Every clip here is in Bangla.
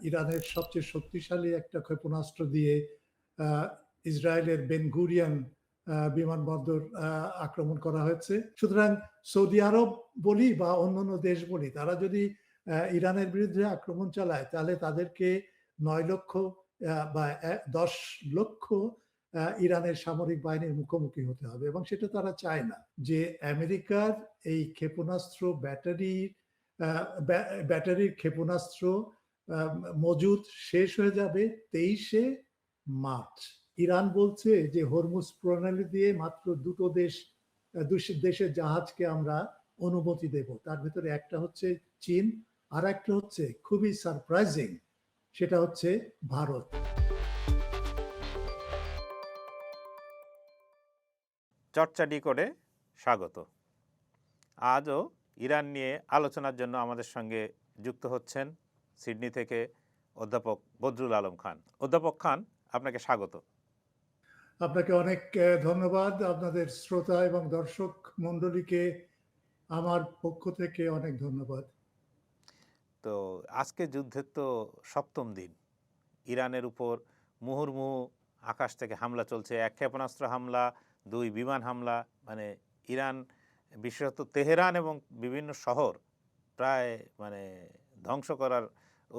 ইরানের সবচেয়ে শক্তিশালী একটা ক্ষেপণাস্ত্র দিয়ে ইসরায়েলের বেন গুরিয়ন বিমানবন্দর আক্রমণ করা হয়েছে। সুতরাং সৌদি আরব বলি বা অন্যান্য দেশ বলি, তারা যদি ইরানের বিরুদ্ধে আক্রমণ চালায় তাহলে তাদেরকে ৯ লক্ষ বা ১০ লক্ষ ইরানের সামরিক বাহিনীর মুখোমুখি হতে হবে, এবং সেটা তারা চায় না। যে আমেরিকার এই ক্ষেপণাস্ত্র ব্যাটারির ক্ষেপণাস্ত্র মজুদ শেষ হয়ে যাবে ২৩শে মার্চ। ইরান বলছে যে হরমুজ প্রণালী দিয়ে মাত্র দুটো দেশের জাহাজকে আমরা অনুমতি দেব, তার ভিতরে একটা হচ্ছে চীন, আর একটা হচ্ছে খুবই সারপ্রাইজিং, সেটা হচ্ছে ভারত। চর্চাটি করে স্বাগত। আজও ইরান নিয়ে আলোচনার জন্য আমাদের সঙ্গে যুক্ত হচ্ছেন সিডনি থেকে অধ্যাপক বদরুল আলম খান। অধ্যাপক খান, আপনাকে স্বাগত। আপনাকে অনেক ধন্যবাদ। আপনাদের শ্রোতা এবং দর্শক মণ্ডলীকে আমার পক্ষ থেকে অনেক ধন্যবাদ। তো আজকে যুদ্ধের তো সপ্তম দিন। ইরানের উপর মুহুর্মুহু আকাশ থেকে হামলা চলছে, এক ক্ষেপণাস্ত্র হামলা, 2 বিমান হামলা, মানে ইরান বিশেষত তেহরান এবং বিভিন্ন শহর প্রায় ধ্বংস করার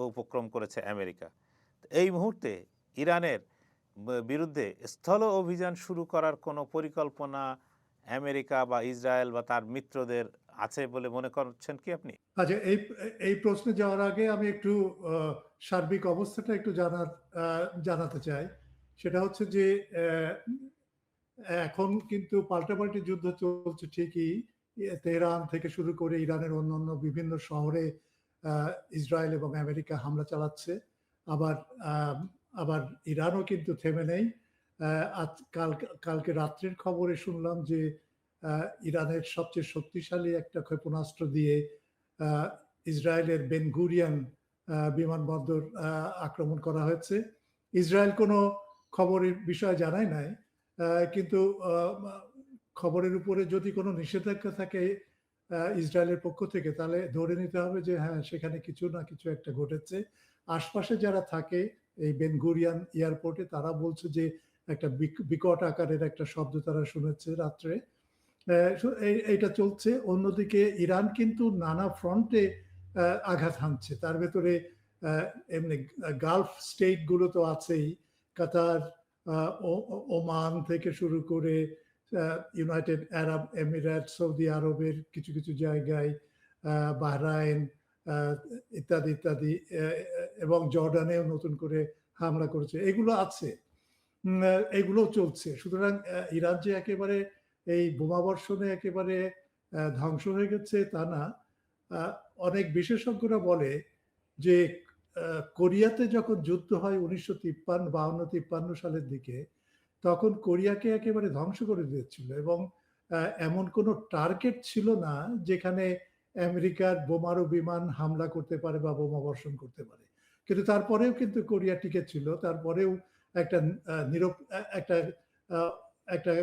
উপক্রম করেছে আমেরিকা। এই মুহূর্তে ইরানের বিরুদ্ধে স্থল অভিযান শুরু করার কোনো পরিকল্পনা আমেরিকা বা ইসরায়েল বা তার মিত্রদের আছে বলে মনে করছেন কি আপনি? আচ্ছা, এই প্রশ্নে যাওয়ার আগে আমি একটু সার্বিক অবস্থাটা একটু জানাতে চাই। সেটা হচ্ছে যে এখন কিন্তু পাল্টাপাল্টি যুদ্ধ চলছে ঠিকই, তেহরান থেকে শুরু করে ইরানের অন্যান্য বিভিন্ন শহরে ইসরায়েল এবং আমেরিকা হামলা চালাচ্ছে। আবার আবার ইরানও কিন্তু থেমে নেই। কালকে রাত্রের খবরে শুনলাম যে ইরানের সবচেয়ে শক্তিশালী একটা ক্ষেপণাস্ত্র দিয়ে ইসরায়েলের বেন গুরিয়ন বিমানবন্দর আক্রমণ করা হয়েছে। ইসরায়েল কোনো খবরের বিষয় জানায় নাই, কিন্তু খবরের উপরে যদি কোনো নিষেধাজ্ঞা থাকে ইসরায়েলের পক্ষ থেকে, তাহলে ধরে নিতে হবে যে হ্যাঁ, সেখানে কিছু না কিছু একটা ঘটেছে। আশপাশে যারা থাকে এই বেন গুরিয়ন এয়ারপোর্টে, তারা বলছে যে একটা বিকট আকারের একটা শব্দ তারা শুনেছে রাত্রে। এইটা চলছে। অন্যদিকে ইরান কিন্তু নানা ফ্রন্টে আঘাত হানছে। তার ভেতরে এমনি গালফ স্টেট গুলো তো আছেই, কাতার, ওমান থেকে শুরু করে ইউনাইটেড আরব এমিরেট, সৌদি আরবের কিছু কিছু জায়গায়, বাহরাইন ইত্যাদি ইত্যাদি, এবং জর্ডানেও নতুন করে হামলা করেছে, এগুলো আছে, এগুলো চলছে। সুতরাং ইরান যে একেবারে এই বোমাবর্ষণে একেবারে ধ্বংস হয়ে গেছে তা না। অনেক বিশেষজ্ঞরা বলে যে কোরিয়াতে যখন যুদ্ধ হয় 1952 সালের দিকে, তখন কোরিয়াকে একেবারে ধ্বংস করে দিয়েছিল, এবং এমন কোনো টার্গেট ছিল না যেখানে আমেরিকার বোমারু বিমান হামলা করতে পারে বা বোমা বর্ষণ করতে পারে। কিন্তু তারপরেও কিন্তু কোরিয়া টিকে ছিল। তারপরেও একটা একটা একটা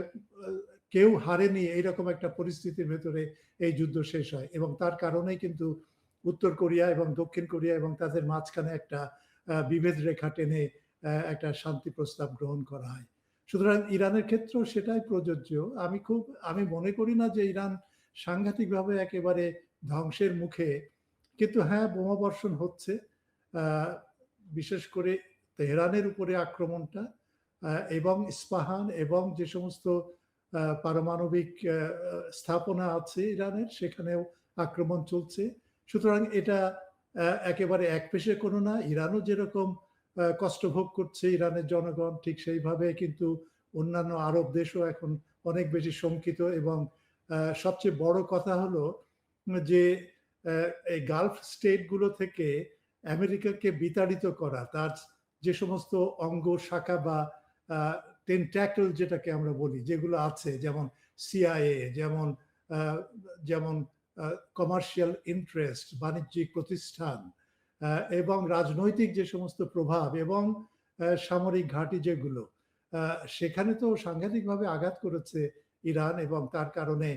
কেউ হারেনি এইরকম একটা পরিস্থিতির ভেতরে এই যুদ্ধ শেষ হয়, এবং তার কারণেই কিন্তু উত্তর কোরিয়া এবং দক্ষিণ কোরিয়া এবং তাদের মাঝখানে একটা বিভেদ রেখা টেনে একটা শান্তি প্রস্তাব গ্রহণ করা হয়। সুতরাং ইরানের ক্ষেত্রেও সেটাই প্রযোজ্য। আমি মনে করি না যে ইরান সাংঘাতিকভাবে একেবারে ধ্বংসের মুখে, কিন্তু হ্যাঁ, বোমা বর্ষণ হচ্ছে। বিশেষ করে তেহরানের উপরে আক্রমণটা, এবং ইস্পাহান এবং যে সমস্ত পারমাণবিক স্থাপনা আছে ইরানের, সেখানেও আক্রমণ চলছে। সুতরাং এটা একেবারে একপেশে কোনো না। ইরানও যেরকম কষ্ট ভোগ করছে ইরানের জনগণ, ঠিক সেইভাবে কিন্তু অন্যান্য আরব দেশও এখন অনেক বেশি শঙ্কিত। এবং সবচেয়ে বড় কথা হলো যে এই গালফ স্টেটগুলো থেকে আমেরিকাকে বিতাড়িত করা, তার যে সমস্ত অঙ্গ শাখা বা টেন্ট্যাকল যেটাকে আমরা বলি, যেগুলো আছে, যেমন সিআইএ, যেমন যেমন কমার্শিয়াল ইন্টারেস্ট, বাণিজ্যিক প্রতিষ্ঠান, এবং রাজনৈতিক যে সমস্ত প্রভাব, এবং সামরিক ঘাঁটি যেগুলো, সেখানে তো সাংঘাতিকভাবে আঘাত করেছে ইরান, এবং তার কারণে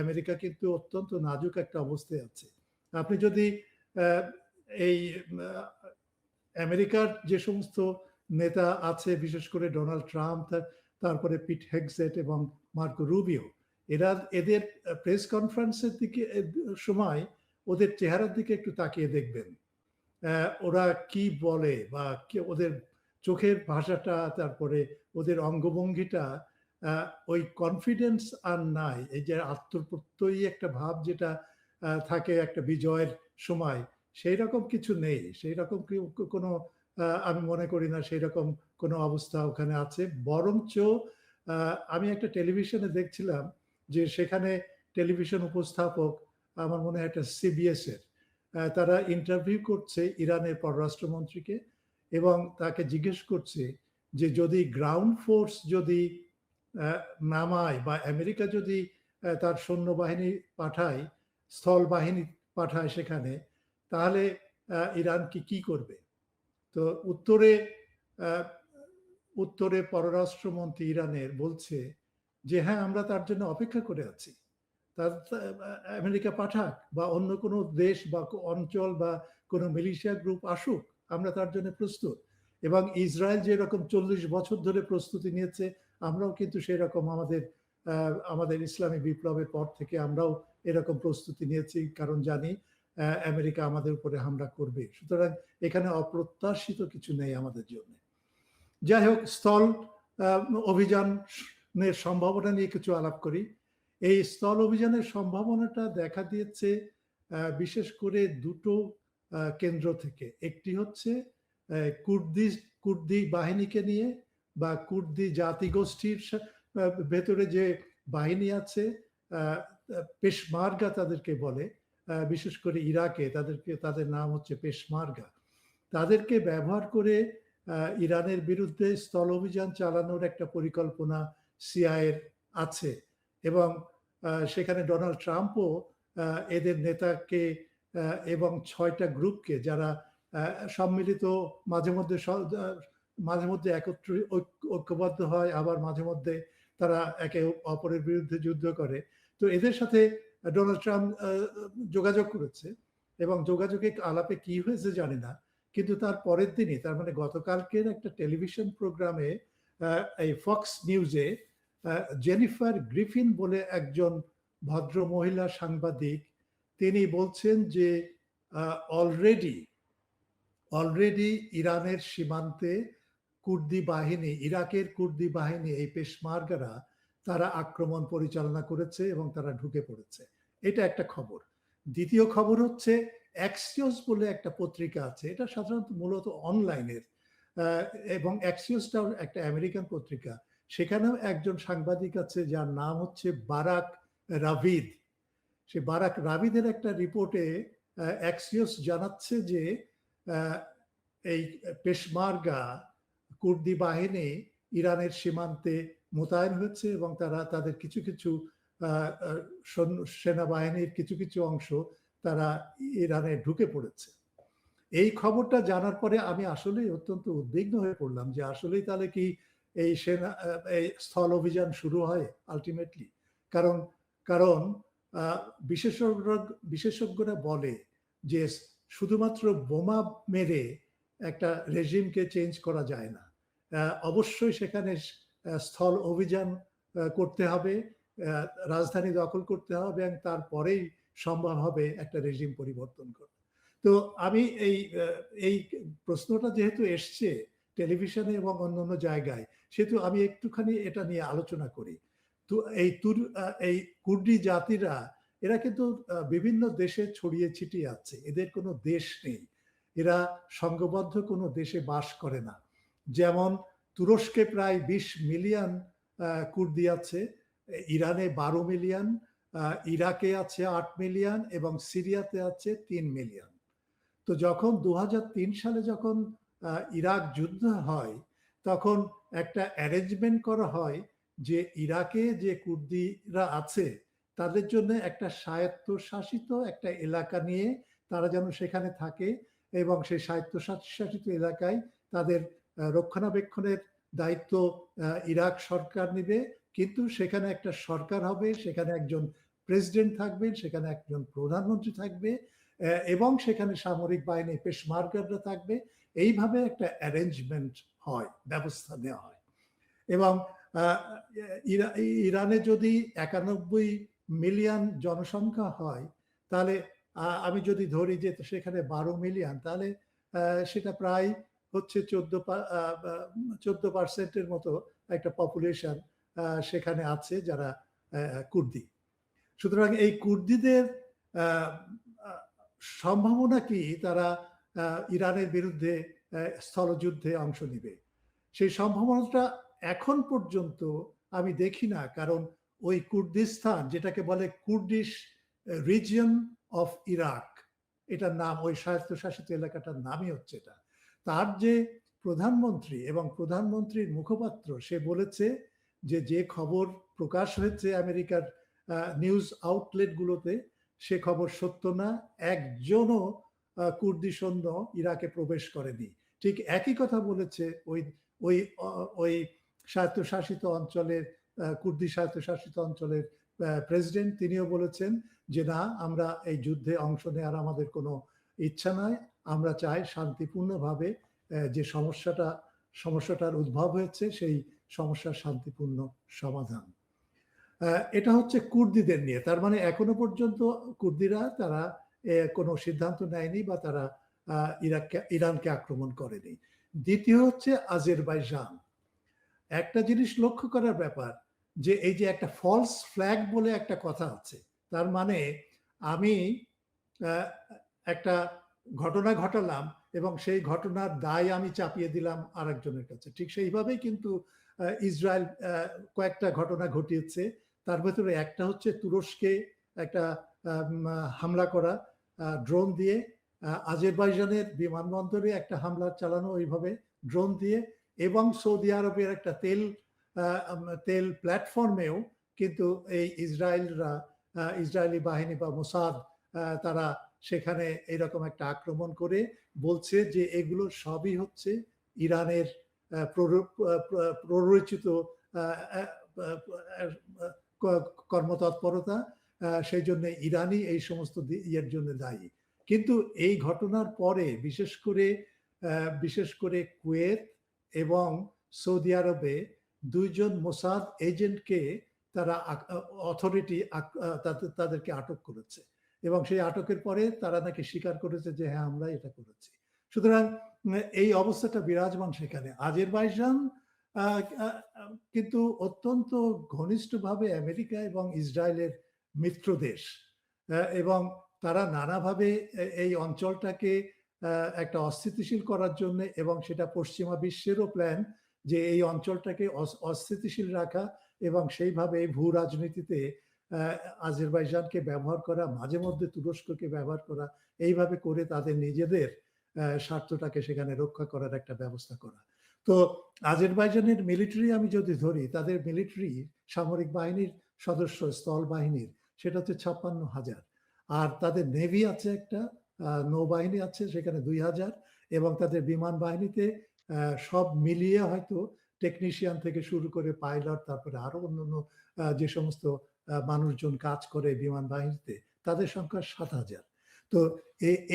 আমেরিকা কিন্তু অত্যন্ত নাজুক একটা অবস্থায় আছে। আপনি যদি এই আমেরিকার যে সমস্ত নেতা আছে, বিশেষ করে ডোনাল্ড ট্রাম্প, তারপরে পিট হেগসেট এবং মার্কো রুবিও, এদের প্রেস কনফারেন্সের দিকে সময় ওদের চেহারার দিকে একটু তাকিয়ে দেখবেন। ওরা কি বলে বা ওদের চোখের ভাষাটা, তারপরে ওদের অঙ্গভঙ্গিটা, ওই কনফিডেন্স আর নাই। এই যে আত্মপ্রত্যয়ী একটা ভাব যেটা থাকে একটা বিজয়ের সময়, সেই রকম কিছু নেই। সেই রকম কোনো আমি মনে করি না সেই রকম কোনো অবস্থা ওখানে আছে। বরঞ্চ আমি একটা টেলিভিশনে দেখছিলাম যে সেখানে টেলিভিশন উপস্থাপক, আমার মনে হয় এটা সিবিএস এর, তারা ইন্টারভিউ করছে ইরানের পররাষ্ট্রমন্ত্রীকে এবং তাকে জিজ্ঞেস করছে যে যদি গ্রাউন্ড ফোর্স যদি নামায় বা আমেরিকা যদি তার সৈন্যবাহিনী পাঠায়, স্থল বাহিনী পাঠায় সেখানে, তাহলে ইরান কি করবে? তো উত্তরে পররাষ্ট্রমন্ত্রী ইরানের বলছে যে হ্যাঁ, আমরা তার জন্য অপেক্ষা করে আছি। আমেরিকা পাঠাক বা অন্য কোনো দেশ বা অঞ্চল বা কোনো মিলিশিয়া গ্রুপ আসুক, আমরা তার জন্য প্রস্তুত। এবং ইসরায়েল যেরকম 40 বছর ধরে প্রস্তুতি নিয়েছে, আমরাও কিন্তু সেরকম আমাদের ইসলামী বিপ্লবের পর থেকে আমরাও এরকম প্রস্তুতি নিয়েছি, কারণ জানি আমেরিকা আমাদের উপরে হামলা করবে। সুতরাং এখানে অপ্রত্যাশিত কিছু নেই আমাদের জন্য। যাই হোক, স্থল অভিযানের সম্ভাবনা নিয়ে কিছু আলাপ করি। এই স্থল অভিযানের সম্ভাবনাটা দেখা দিয়েছে বিশেষ করে দুটো কেন্দ্র থেকে। একটি হচ্ছে কুর্দি বাহিনীকে নিয়ে বা কুর্দি জাতিগোষ্ঠীর ভেতরে যে বাহিনী আছে, পেশমার্গা তাদেরকে বলে, বিশেষ করে ইরাকে তাদের নাম হচ্ছে পেশমার্গা। তাদেরকে ব্যবহার করে ইরানের বিরুদ্ধে স্থল অভিযান চালানোর একটা পরিকল্পনা সিআইএর আছে এবং সেখানে ডোনাল্ড ট্রাম্পও এদের নেতাকে এবং 6টা গ্রুপকে, যারা সম্মিলিত মাঝে মধ্যে ঐক্যবদ্ধ হয়, আবার মাঝে মধ্যে তারা একে অপরের বিরুদ্ধে যুদ্ধ করে। তো এদের সাথে ডোনাল্ড ট্রাম্প যোগাযোগ করেছে এবং যোগাযোগে আলাপে কি হয়েছে জানি না, কিন্তু তার পরের দিনই, তার মানে গতকালকের একটা টেলিভিশন প্রোগ্রামে, এই ফক্স নিউজে, জেনিফার গ্রিফিন বলে একজন ভদ্র মহিলা সাংবাদিক, তিনি বলছেন যে অলরেডি ইরানের সীমান্তে ইরাকের কুর্দি বাহিনী, এই পেশমার্গারা, তারা আক্রমণ পরিচালনা করেছে এবং তারা ঢুকে পড়েছে। এটা একটা খবর। দ্বিতীয় খবর হচ্ছে অ্যাক্সিওস বলে একটা পত্রিকা আছে, এটা সাধারণত মূলত অনলাইনের, এবং অ্যাক্সিওসটাও একটা আমেরিকান পত্রিকা। সেখানেও একজন সাংবাদিক আছে যার নাম হচ্ছে বারাক রাভিদ। সে বারাক রাভিদের একটা রিপোর্টে অ্যাক্সিওস জানাচ্ছে যে এই পেশমার্গা কুর্দি বাহিনী ইরানের সীমান্তে মোতায়েন হয়েছে এবং তাদের কিছু কিছু সেনাবাহিনীর কিছু অংশ তারা ইরানে ঢুকে পড়েছে। এই খবরটা জানার পরে আমি আসলেই অত্যন্ত উদ্বিগ্ন হয়ে পড়লাম যে আসলেই তাহলে কি এই স্থল অভিযান শুরু হয় আলটিমেটলি। কারণ বিশেষজ্ঞরা বলে যে শুধুমাত্র বোমা মেরে একটা রেজিমকে চেঞ্জ করা যায় না, অবশ্যই সেখানে স্থল অভিযান করতে হবে, রাজধানী দখল করতে হবে এবং তারপরেই সম্ভব হবে একটা রেজিম পরিবর্তন করা। তো আমি এই প্রশ্নটা যেহেতু এসছে টেলিভিশনে এবং অন্যান্য জায়গায়, সেহেতু আমি একটুখানি এটা নিয়ে আলোচনা করি। তো এই কুর্দি জাতিরা, এরা কিন্তু বিভিন্ন দেশে ছড়িয়ে ছিটিয়ে আছে, এদের কোনো দেশ নেই, এরা সংঘবদ্ধ কোনো দেশে বাস করে না। যেমন তুরস্কে প্রায় 20 মিলিয়ন কুর্দি আছে, ইরানে 12 মিলিয়ন, ইরাকে আছে 8 মিলিয়ন এবং সিরিয়াতে আছে 3 মিলিয়ন। তো যখন 2003 সালে যখন ইরাক যুদ্ধ হয়, তখন একটা অ্যারেঞ্জমেন্ট করা হয় যে ইরাকে যে কুর্দিরা আছে তাদের জন্য একটা স্বায়ত্তশাসিত একটা এলাকা নিয়ে তারা যেন সেখানে থাকে এবং সেই স্বায়ত্তশাসিত এলাকায় তাদের রক্ষণাবেক্ষণের দায়িত্ব ইরাক সরকার নেবে, কিন্তু সেখানে একটা সরকার হবে, সেখানে একজন প্রেসিডেন্ট থাকবেন, সেখানে একজন প্রধানমন্ত্রী থাকবে এবং সেখানে সামরিক বাহিনী পেশমার্কাররা থাকবে। এইভাবে একটা অ্যারেঞ্জমেন্ট হয়, ব্যবস্থা নেওয়া হয়। এবং ইরানে যদি ৯১ মিলিয়ন জনসংখ্যা হয়, তাহলে আমি যদি ধরি যে সেখানে ১২ মিলিয়ন, তাহলে সেটা প্রায় হচ্ছে 14% এর মতো একটা পপুলেশন সেখানে আছে যারা কুর্দি। সুতরাং এই কুর্দিদের সম্ভাবনা কি তারা ইরানের বিরুদ্ধে স্থলযুদ্ধে অংশ নিবে? সেই সম্ভাবনাটা এখন পর্যন্ত আমি দেখি না। কারণ ওই কুর্দিস্তান, যেটাকে বলে কুর্দিশ রিজিয়ন অফ ইরাক, এটার নাম, ওই স্বায়ত্তশাসিত এলাকাটার নামই হচ্ছে এটা। তার যে প্রধানমন্ত্রী এবং প্রধানমন্ত্রীর মুখপাত্র, সে বলেছে যে খবর প্রকাশ হয়েছে আমেরিকার নিউজ আউটলেটগুলোতে, সে খবর সত্য না। একজনও কুর্দি সৈন্য ইরাকে প্রবেশ করেনি। ঠিক একই কথা বলেছে ওই ওই ওই স্বায়ত্তশাসিত অঞ্চলের কুর্দি স্বায়ত্তশাসিত অঞ্চলের প্রেসিডেন্ট। তিনিও বলেছেন যে না, আমরা এই যুদ্ধে অংশ নেওয়ার আমাদের কোনো ইচ্ছা নাই। আমরা চাই শান্তিপূর্ণভাবে যে সমস্যাটার উদ্ভব হয়েছে সেই সমস্যার শান্তিপূর্ণ সমাধান। এটা হচ্ছে কুর্দিদের নিয়ে। তার মানে এখনো পর্যন্ত কুর্দিরা তারা কোনো সিদ্ধান্ত নেয়নি বা তারা ইরানকে আক্রমণ করেনি। দ্বিতীয় হচ্ছে আজেরবাইজান। একটা জিনিস লক্ষ্য করার ব্যাপার, যে এই যে একটা ফলস ফ্ল্যাগ বলে একটা কথা আছে। তার মানে আমি একটা ঘটনা ঘটালাম এবং সেই ঘটনার দায় আমি চাপিয়ে দিলাম আরেকজনের কাছে। ঠিক সেইভাবেই কিন্তু ইসরায়েল কয়েকটা ঘটনা ঘটিয়েছে। তার ভেতরে একটা হচ্ছে তুরস্কে একটা হামলা করা ড্রোন দিয়ে, আজেরবাইজানের বিমানবন্দরে একটা হামলা চালানো ওইভাবে ড্রোন দিয়ে, এবং সৌদি আরবের একটা তেল প্ল্যাটফর্মেও কিন্তু এই ইসরায়েলি বাহিনী বা মোসাদ তারা সেখানে এরকম একটা আক্রমণ করে বলছে যে এগুলো সবই হচ্ছে ইরানের প্ররোচিত কর্মতৎপরতা। সেই জন্য ইরানই এই সমস্ত ইয়ের জন্য দায়ী। কিন্তু এই ঘটনার পরে বিশেষ করে কুয়েত এবং সৌদি আরবে দুইজন মোসাদ এজেন্টকে তারা অথরিটি তাদেরকে আটক করেছে, এবং সেই আটকের পরে তারা নাকি স্বীকার করেছে যে হ্যাঁ, আমরা এটা করেছি। সুতরাং এই অবস্থাটা বিরাজমান সেখানে। আজেরবাইজান কিন্তু অত্যন্ত ঘনিষ্ঠভাবে আমেরিকা এবং ইসরায়েলের মিত্র দেশ, এবং তারা নানাভাবে এই অঞ্চলটাকে একটা অস্থিতিশীল করার জন্য, এবং সেটা পশ্চিমা বিশ্বেরও প্ল্যান যে এই অঞ্চলটাকে অস্থিতিশীল রাখা এবং সেইভাবে ভূ রাজনীতিতে আজেরবাইজানকে ব্যবহার করা, মাঝে মধ্যে তুরস্ককে ব্যবহার করা, এইভাবে করে তাদের নিজেদের স্বার্থটাকে সেখানে রক্ষা করার একটা ব্যবস্থা করা। তো আজেরবাইজানের মিলিটারি আমি যদি ধরি, তাদের মিলিটারি সামরিক বাহিনীর সদস্য, স্থল বাহিনীর, সেটা হচ্ছে ৫৬,০০০। আর তাদের নেভি আছে একটা, নৌবাহিনী আছে সেখানে ২,০০০, এবং তাদের বিমান বাহিনীতে সব মিলিয়ে হয়তো টেকনিশিয়ান থেকে শুরু করে পাইলট, তারপরে আরো অন্যান্য যে সমস্ত মানুষজন কাজ করে বিমান বাহিনীতে, তাদের সংখ্যা ৭,০০০। তো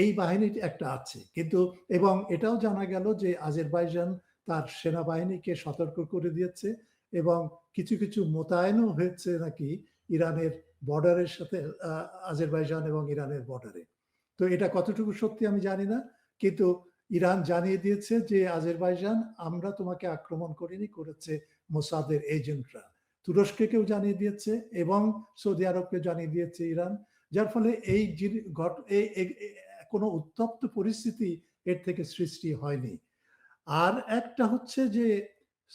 এই বাহিনী একটা আছে কিন্তু, এবং এটাও জানা গেল যে আজেরবাইজান তার সেনাবাহিনীকে সতর্ক করে দিয়েছে, এবং কিছু কিছু মোতায়েনও হয়েছে নাকি ইরানের বর্ডারের সাথে, আজেরবাইজান এবং ইরানের বর্ডারে। তো এটা কতটুকু সত্যি আমি জানি না, কিন্তু ইরান জানিয়ে দিয়েছে যে আজেরবাইজান, আমরা তোমাকে আক্রমণ করিনি, করেছে মোসাদের এজেন্টরা। তুরস্ককেও জানিয়ে দিয়েছে এবং সৌদি আরবকে জানিয়ে দিয়েছে ইরান, যার ফলে এই কোনো উত্তপ্ত পরিস্থিতি এর থেকে সৃষ্টি হয়নি। আর একটা হচ্ছে যে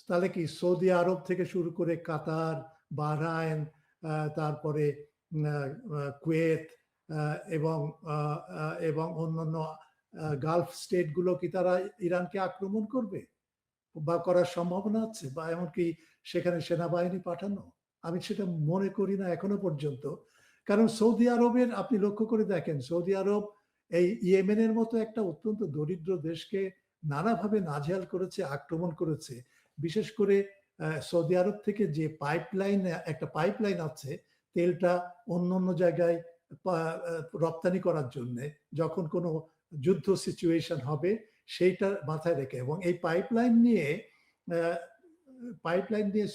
তাহলে কি সৌদি আরব থেকে শুরু করে কাতার, বাহরাইন, তারপরে কুয়েত এবং অন্যান্য গালফ স্টেটগুলো কি তারা ইরানকে আক্রমণ করবে বা করার সম্ভাবনা আছে, বা এমনকি সেখানে সেনাবাহিনী পাঠানো? আমি সেটা মনে করি না এখনো পর্যন্ত। কারণ সৌদি আরবের, আপনি লক্ষ্য করে দেখেন, সৌদি আরব এই ইয়েমেনের মতো একটা অত্যন্ত দরিদ্র দেশকে নানাভাবে নাজেহাল করেছে, আক্রমণ করেছে। বিশেষ করে সৌদি আরব থেকে যে একটা পাইপলাইন আছে, তেলটা অন্য জায়গায় রপ্তানি করার জন্য যখন কোনো যুদ্ধ সিচুয়েশন হবে সেইটা মাথায় রেখে, এবং এই পাইপলাইন নিয়ে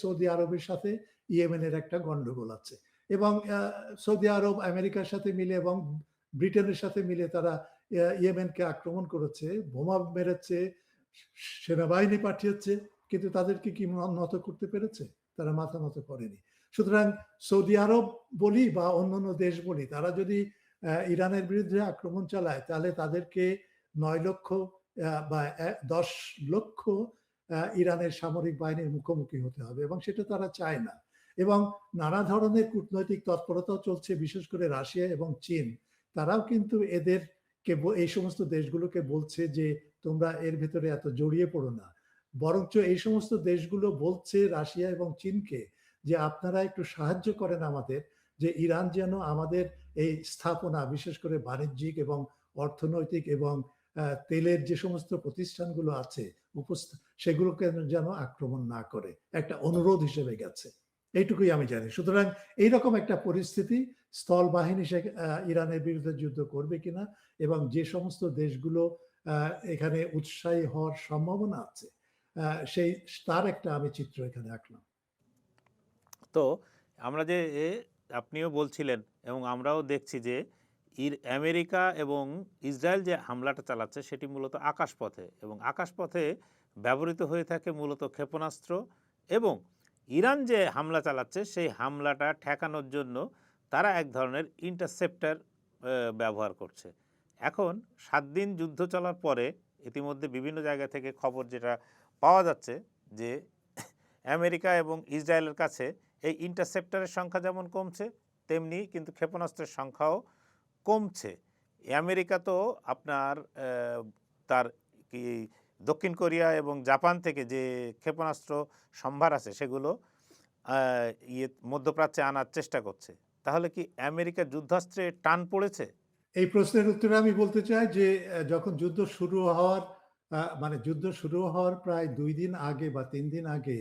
সৌদি আরবের সাথে ইয়েমেনের একটা গন্ডগোল আছে, এবং সৌদি আরব আমেরিকার সাথে মিলে এবং ব্রিটেনের সাথে মিলে তারা ইয়েমেনকে আক্রমণ করেছে, বোমা মেরেছে, সেনাবাহিনী পাঠিয়েছে, কিন্তু তাদেরকে কি নত করতে পেরেছে? তারা মাথা নত করেনি। সুতরাং সৌদি আরব বলি বা অন্যান্য দেশ বলি, তারা যদি ইরানের বিরুদ্ধে আক্রমণ চালায় তাহলে তাদেরকে 9 লক্ষ বা 10 লক্ষ ইরানের সামরিক বাহিনীর মুখোমুখি হতে হবে, এবং সেটা তারা চায় না। এবং নানা ধরনের কূটনৈতিক তৎপরতাও চলছে, বিশেষ করে রাশিয়া এবং চীন। তারাও কিন্তু এদেরকে, এই সমস্ত দেশগুলোকে বলছে যে তোমরা এর ভেতরে এত জড়িয়ে পড়ো না। বরঞ্চ এই সমস্ত দেশগুলো বলছে রাশিয়া এবং চীনকে যে আপনারা একটু সাহায্য করেন আমাদের, যে ইরান যেন আমাদের এই স্থাপনা, বিশেষ করে বাণিজ্যিক এবং অর্থনৈতিক এবং তেলের যে সমস্ত প্রতিষ্ঠানগুলো আছে সেগুলোকে যেন আক্রমণ না করে, একটা অনুরোধ হিসেবে গেছে। এইটুকুই আমি জানি। সুতরাং এইরকম একটা পরিস্থিতি, স্থল বাহিনী ইরানের বিরুদ্ধে যুদ্ধ করবে কিনা এবং যে সমস্ত দেশগুলো এখানে উৎসাহী হওয়ার সম্ভাবনা আছে, সেই তার একটা আমি চিত্র এখানে আঁকলাম। তো আমরা যে আপনিও বলছিলেন এবং আমরাও দেখছি যে আমেরিকা এবং ইসরায়েল যে হামলাটা চালাচ্ছে সেটি মূলত আকাশপথে, এবং আকাশপথে ব্যবহৃত হয়ে থাকে মূলত ক্ষেপণাস্ত্র, এবং ইরান যে হামলা চালাচ্ছে সেই হামলাটা ঠেকানোর জন্য তারা এক ধরনের ইন্টারসেপ্টার ব্যবহার করছে। এখন 7 দিন যুদ্ধ চলার পরে ইতিমধ্যে বিভিন্ন জায়গা থেকে খবর যেটা পাওয়া যাচ্ছে যে আমেরিকা এবং ইসরায়েলের কাছে এই ইন্টারসেপ্টারের সংখ্যা যেমন কমছে, তেমনি কিন্তু ক্ষেপণাস্ত্রের সংখ্যাও কমছে। আমেরিকা তো আপনার তার কি দক্ষিণ কোরিয়া এবং জাপান থেকে যে ক্ষেপণাস্ত্র সম্ভার আছে সেগুলো মধ্যপ্রাচ্যে আনার চেষ্টা করছে। তাহলে কি আমেরিকার যুদ্ধাস্ত্রে টান পড়েছে? এই প্রশ্নের উত্তরে আমি বলতে চাই যে যখন যুদ্ধ শুরু হওয়ার যুদ্ধ শুরু হওয়ার প্রায় 2 দিন আগে বা 3 দিন আগে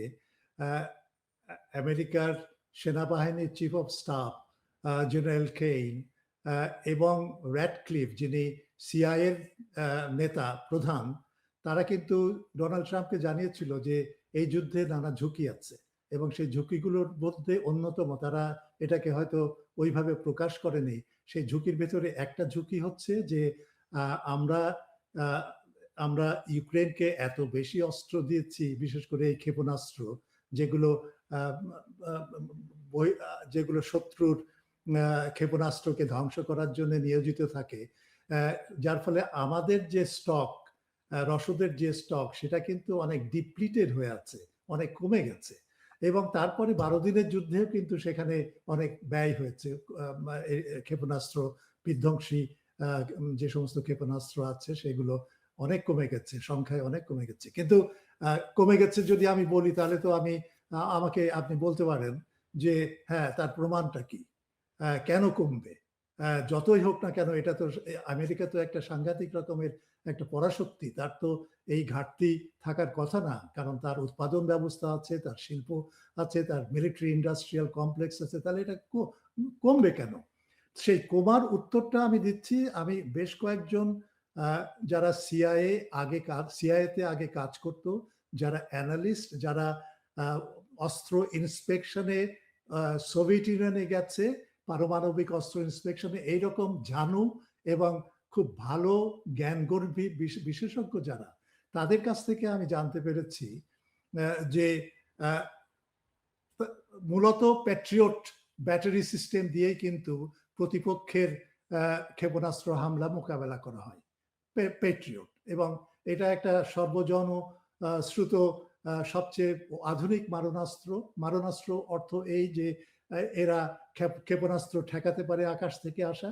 আমেরিকার সেনাবাহিনীর chief of staff general Kane এবং র্যাডক্লিফ, যিনি সিআইএর নেতা প্রধান, তারা কিন্তু ডোনাল্ড ট্রাম্পকে জানিয়েছিল যে এই যুদ্ধে নানা ঝুঁকি আছে, এবং সেই ঝুঁকিগুলোর মধ্যে অন্যতম, তারা এটাকে হয়তো ওইভাবে প্রকাশ করেনি, সেই ঝুঁকির ভেতরে একটা ঝুঁকি হচ্ছে যে আমরা ইউক্রেনকে এত বেশি অস্ত্র দিয়েছি, বিশেষ করে এই ক্ষেপণাস্ত্র, যেগুলো শত্রুর ক্ষেপণাস্ত্রকে ধ্বংস করার জন্য নিয়োজিত থাকে, যার ফলে আমাদের যে স্টক, রসদের যে স্টক, সেটা কিন্তু অনেক ডিপ্লিটেড হয়ে আছে, অনেক কমে গেছে। এবং তারপরে 12 দিনের যুদ্ধেও কিন্তু সেখানে অনেক ব্যয় হয়েছে, ক্ষেপণাস্ত্র বিধ্বংসী যে সমস্ত ক্ষেপণাস্ত্র আছে সেগুলো অনেক কমে গেছে, সংখ্যায় অনেক কমে গেছে। কিন্তু কমে গেছে যদি আমি বলি, তাহলে তো আমাকে আপনি বলতে পারেন যে হ্যাঁ, তার প্রমাণটা কি, কেন কমবে? যতই হোক না কেন, এটা তো আমেরিকা তো একটা সাংঘাতিক রকমের একটা পরাশক্তি, তার তো এই ঘাটতি থাকার কথা না, কারণ তার উৎপাদন ব্যবস্থা আছে, তার শিল্প আছে, তার মিলিটারি ইন্ডাস্ট্রিয়াল কমপ্লেক্স আছে, তাহলে এটা কমবে কেন? সেই কমার উত্তরটা আমি দিচ্ছি। আমি বেশ কয়েকজন যারা সিআইএতে আগে কাজ করত, যারা অ্যানালিস্ট, যারা অস্ত্র ইন্সপেকশনে সোভিয়েত ইউনিয়নে গেছে, পারমাণবিক অস্ত্র ইন্সপেকশনে, এইরকম জানু এবং খুব ভালো জ্ঞানগর্ভী বিশেষজ্ঞ যারা, তাদের কাছ থেকে আমি জানতে পেরেছি যে মূলত প্যাট্রিয়ট ব্যাটারি সিস্টেম দিয়েই কিন্তু প্রতিপক্ষের ক্ষেপণাস্ত্র হামলা মোকাবেলা করা হয়, প্যাট্রিয়ট। এবং এটা একটা সর্বজন শ্রুত সবচেয়ে আধুনিক মারণাস্ত্র অর্থ এই যে এরা ক্ষেপণাস্ত্র ঠেকাতে পারে আকাশ থেকে আসা।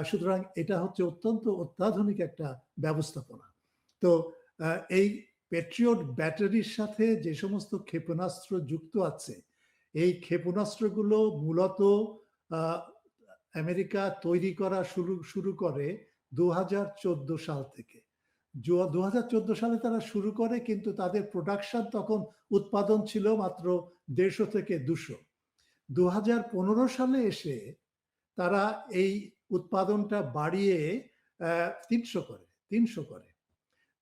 সুতরাং এটা হচ্ছে অত্যন্ত অত্যাধুনিক একটা ব্যবস্থাপনা। তো এই প্যাট্রিয়ট ব্যাটারির সাথে যে সমস্ত ক্ষেপণাস্ত্র যুক্ত আছে, এই ক্ষেপণাস্ত্রগুলো মূলত আমেরিকা তৈরি করা শুরু করে 2014 সাল থেকে। 2014 সালে তারা শুরু করে, কিন্তু তাদের প্রোডাকশন তখন, উৎপাদন ছিল মাত্র 150 থেকে 200। 2015 সালে এসে তারা এই উৎপাদনটা বাড়িয়ে ৩০০ করে।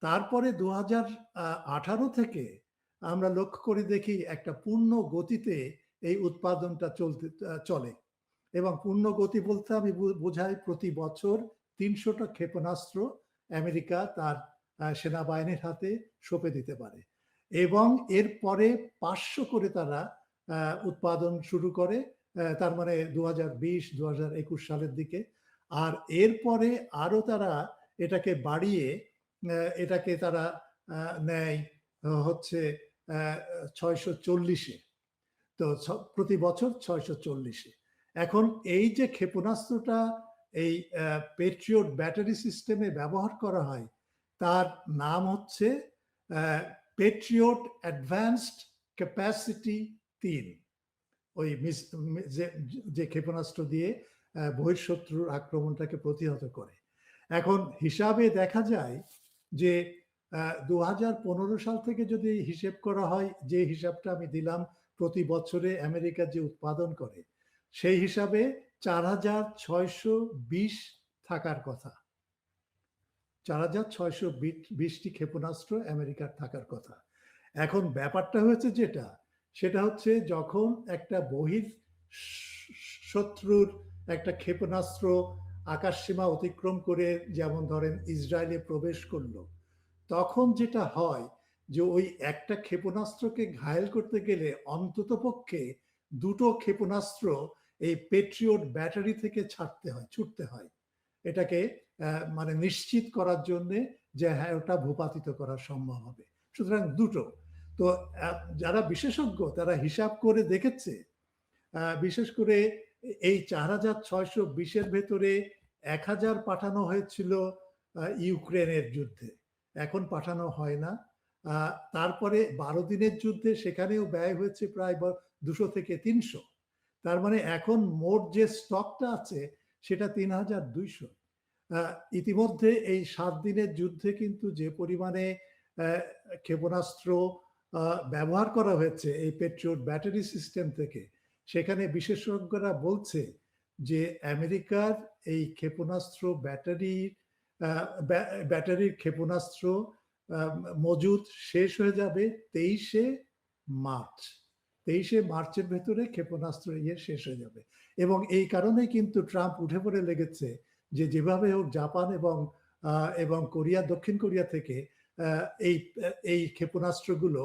তারপরে ২০১৮ থেকে আমরা লক্ষ্য করে দেখি একটা পূর্ণ গতিতে এই উৎপাদনটা চলে এবং পূর্ণ গতি বলতে আমি বোঝাই প্রতি বছর ৩০০টা ক্ষেপণাস্ত্র আমেরিকা তার সেনাবাহিনীর হাতে সঁপে দিতে পারে এবং এরপরে ৫০০ করে তারা উৎপাদন শুরু করে, তার মানে ২০২০-২০২১ সালের দিকে। আর এরপরে আরো তারা এটাকে বাড়িয়ে এটাকে তারা নেয় হচ্ছে ৬৪০-এ। তো প্রতি বছর ৬৪০-এ। এখন এই যে ক্ষেপণাস্ত্রটা এই পেট্রিয়ট ব্যাটারি সিস্টেমে ব্যবহার করা হয়, তার নাম হচ্ছে পেট্রিয়ট অ্যাডভান্সড ক্যাপাসিটি ৩। ওই যে ক্ষেপণাস্ত্র দিয়ে বহিঃশত্রুর আক্রমণটাকে প্রতিহত করে। এখন হিসাবে দেখা যায় যে ২০১৫ সাল থেকে যদি হিসেব করা হয়, যে হিসাবটা আমি দিলাম প্রতি বছরে আমেরিকা যে উৎপাদন করে, সেই হিসাবে ৪৬২০ থাকার কথা। ৪৬২০টি ক্ষেপণাস্ত্র আমেরিকার থাকার কথা। এখন ব্যাপারটা হয়েছে সেটা হচ্ছে যখন একটা শত্রুর একটা ক্ষেপণাস্ত্র আকাশসীমা অতিক্রম করে, যেমন ধরেন ইসরায়েলে প্রবেশ করলো, তখন যেটা হয় যে ওই একটা ক্ষেপণাস্ত্রকে ঘায়েল করতে গেলে অন্ততপক্ষে ২টো ক্ষেপণাস্ত্র এই পেট্রিয়ট ব্যাটারি থেকে ছুটতে হয় এটাকে মানে নিশ্চিত করার জন্য যে হ্যাঁ, ওটা ভূপাতিত করা সম্ভব হবে। সুতরাং ২টো। তো যারা বিশেষজ্ঞ তারা হিসাব করে দেখেছে, বিশেষ করে এই ৪৬২০-এর ভেতরে ১০০০ পাঠানো হয়েছিল ইউক্রেনের যুদ্ধে, এখন পাঠানো হয় না। তারপরে ১২ দিনের যুদ্ধে সেখানেও ব্যয় হয়েছে প্রায় ২০০ থেকে ৩০০। তার মানে এখন মোট যে স্টকটা আছে সেটা ৩২০০। ইতিমধ্যে এই ৭ দিনের যুদ্ধে কিন্তু যে পরিমাণে ক্ষেপণাস্ত্র ব্যবহার করা হয়েছে এই পেট্রিয়ট ব্যাটারি সিস্টেম থেকে, সেখানে বিশেষজ্ঞরা বলছে যে আমেরিকার এই ক্ষেপণাস্ত্র ব্যাটারির ক্ষেপণাস্ত্র মজুদ শেষ হয়ে যাবে ২৩শে মার্চ। ২৩শে মার্চের ভেতরে ক্ষেপণাস্ত্র শেষ হয়ে যাবে। এবং এই কারণেই কিন্তু ট্রাম্প উঠে পড়ে লেগেছে যে যেভাবে হোক জাপান এবং দক্ষিণ কোরিয়া থেকে এই ক্ষেপণাস্ত্রগুলো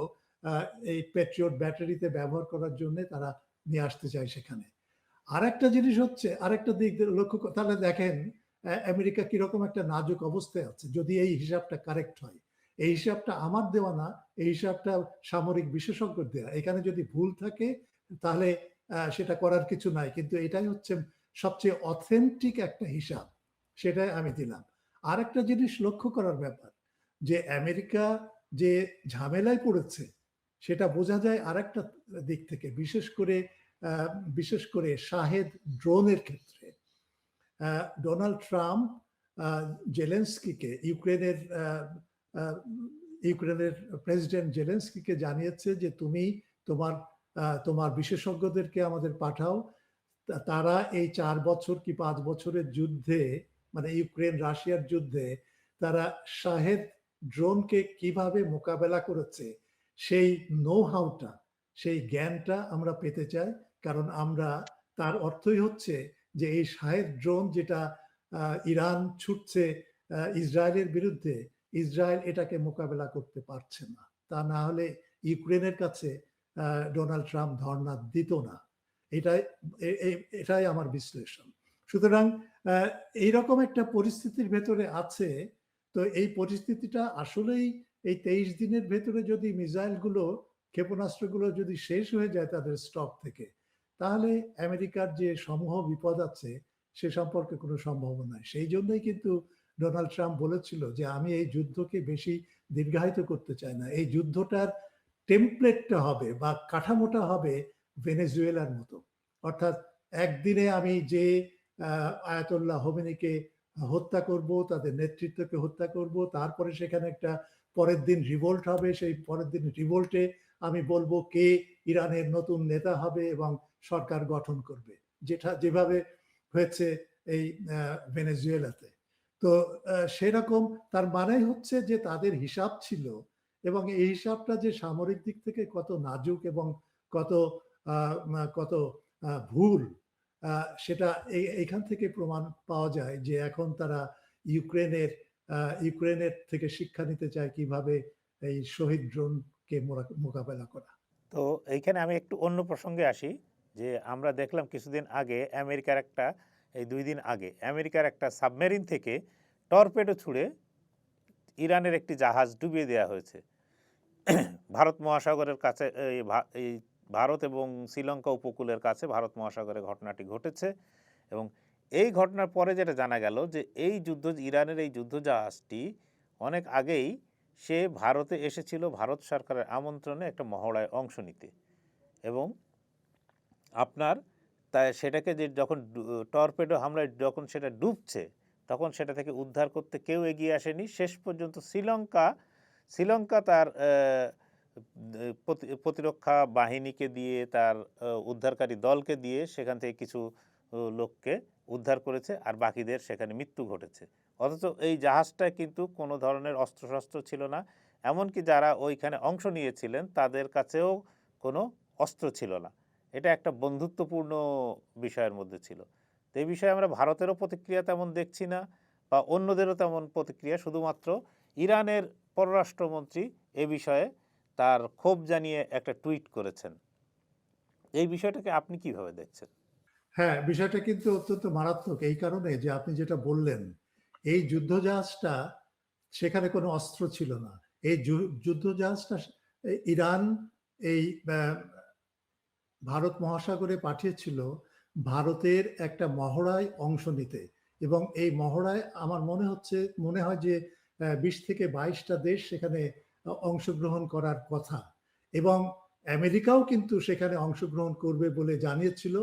এই পেট্রিয়ট ব্যাটারিতে ব্যবহার করার জন্য তারা নিয়ে আসতে চায় সেখানে। আরেকটা জিনিস হচ্ছে, আরেকটা দিক লক্ষ্য তাহলে দেখেন আমেরিকা কিরকম একটা নাজুক অবস্থায় আছে যদি এই হিসাবটা কারেক্ট হয়। এই হিসাবটা আমার দেওয়া না, এই হিসাবটা সামরিক বিশেষজ্ঞর দেওয়া। এখানে যদি ভুল থাকে তাহলে সেটা করার কিছু নাই, কিন্তু এটাই হচ্ছে সবচেয়ে অথেন্টিক একটা হিসাব, সেটাই আমি দিলাম। আরেকটা জিনিস লক্ষ্য করার ব্যাপার যে আমেরিকা যে ঝামেলায় পড়েছে সেটা বোঝা যায় আরেকটা দিক থেকে, বিশেষ করে শাহেদ ড্রোনের ক্ষেত্রে। ডোনাল্ড ট্রাম্প জেলেনস্কিকে, ইউক্রেনের প্রেসিডেন্ট জেলেনস্কিকে জানিয়েছে যে তুমি তোমার বিশেষজ্ঞদেরকে আমাদের পাঠাও, তারা এই ৪ বছর কি ৫ বছরের যুদ্ধে, মানে ইউক্রেন রাশিয়ার যুদ্ধে তারা শাহেদ ড্রোনকে কিভাবে মোকাবেলা করেছে সেই নো-হাউটা, সেই জ্ঞানটা আমরা পেতে চাই। কারণ আমরা, তার অর্থই হচ্ছে যে এই শাহেদ ড্রোন যেটা ইরান ছুটছে ইসরায়েলের বিরুদ্ধে, ইসরায়েল এটাকে মোকাবেলা করতে পারছে না। তা না হলে ইউক্রেনের কাছে ডোনাল্ড ট্রাম্প ধর্ণা দিত না। এটাই আমার বিশ্লেষণ। সুতরাং এইরকম একটা পরিস্থিতির ভেতরে আছে। তো এই পরিস্থিতিটা আসলেই এই ২৩ দিনের ভেতরে যদি মিসাইলগুলো, ক্ষেপণাস্ত্রগুলো যদি শেষ হয়ে যায় তাদের স্টক থেকে, তাহলে আমেরিকার যে সমূহ বিপদ আছে সে সম্পর্কে কোনো সম্ভাবনা নাই। সেই জন্যই কিন্তু ডোনাল্ড ট্রাম্প বলেছিল যে আমি এই যুদ্ধকে বেশি দীর্ঘায়িত করতে চাই না। এই যুদ্ধটার টেমপ্লেটটা হবে বা কাঠামোটা হবে ভেনেজুয়েলার মতো। অর্থাৎ একদিনে আমি যে আয়াতুল্লাহ হোমেনিকে হত্যা করব, তাদের নেতৃত্বকে হত্যা করব, তারপরে সেখানে একটা পরের দিন রিভোল্ট হবে, সেই পরের দিন রিভোল্টে আমি বলবো কে ইরানের নতুন নেতা হবে এবং সরকার গঠন করবে, যেভাবে হয়েছে এই ভেনেজুয়েলাতে। তো সেরকম তার মানে হচ্ছে যে তাদের হিসাব ছিল এবং এই হিসাবটা যে সামরিক দিক থেকে কত নাজুক এবং কত কত ভুল সেটা এইখান থেকে প্রমাণ পাওয়া যায় যে এখন তারা ইউক্রেনের ইউক্রেনের থেকে শিক্ষা নিতে চায় কিভাবে এই শহীদ ড্রোনকে মোকাবেলা করা। তো এইখানে আমি একটু অন্য প্রসঙ্গে আসি যে আমরা দেখলাম কিছুদিন আগে আমেরিকার একটা এই 2 দিন আগে আমেরিকার একটা সাবমেরিন থেকে টর্পেডো ছুড়ে ইরানের একটি জাহাজ ডুবিয়ে দেওয়া হয়েছে। ভারত মহাসাগরের কাছে এই ভারত এবং শ্রীলঙ্কা উপকূলের কাছে ভারত মহাসাগরে ঘটনাটি ঘটেছে এবং এই ঘটনার পরে যেটা জানা গেল যে এই ইরানের এই যুদ্ধজাহাজটি অনেক আগেই সে ভারতে এসেছিল ভারত সরকারের আমন্ত্রণে একটা মহড়ায় অংশ নিতে এবং আপনার তাই সেটাকে যে যখন টর্পেডো হামলায় যখন সেটা ডুবছে তখন সেটা থেকে উদ্ধার করতে কেউ এগিয়ে আসেনি। শেষ পর্যন্ত শ্রীলঙ্কা তার প্রতিরক্ষা বাহিনীকে দিয়ে তার উদ্ধারকারী দলকে দিয়ে সেখান থেকে কিছু লোককে উদ্ধার করেছে আর বাকিদের সেখানে মৃত্যু ঘটেছে। অথচ এই জাহাজটায় কিন্তু কোনো ধরনের অস্ত্রশস্ত্র ছিল না, এমনকি যারা ওইখানে অংশ নিয়েছিলেন তাদের কাছেও কোনো অস্ত্র ছিল না। এটা একটা বন্ধুত্বপূর্ণ বিষয়ের মধ্যে ছিল। তো এই বিষয়ে আমরা ভারতেরও প্রতিক্রিয়া তেমন দেখছি না বা অন্যদেরও তেমন প্রতিক্রিয়া, শুধুমাত্র ইরানের পররাষ্ট্রমন্ত্রী এ বিষয়ে তার ক্ষোভ জানিয়ে একটা টুইট করেছেন। এই বিষয়টাকে আপনি কিভাবে দেখছেন? হ্যাঁ, বিষয়টা কিন্তু অত্যন্ত মারাত্মক এই কারণে যে আপনি যেটা বললেন, এই যুদ্ধজাহাজটা সেখানে কোনো অস্ত্র ছিল না। এই যুদ্ধজাহাজটা ইরান এই ভারত মহাসাগরে পাঠিয়েছিল ভারতের একটা মহড়ায় অংশ নিতে এবং এই মহড়ায় আমার মনে হয় যে 20 থেকে 22টা দেশ সেখানে অংশগ্রহণ করার কথা এবং আমেরিকাও কিন্তু সেখানে অংশগ্রহণ করবে বলে জানিয়েছিল,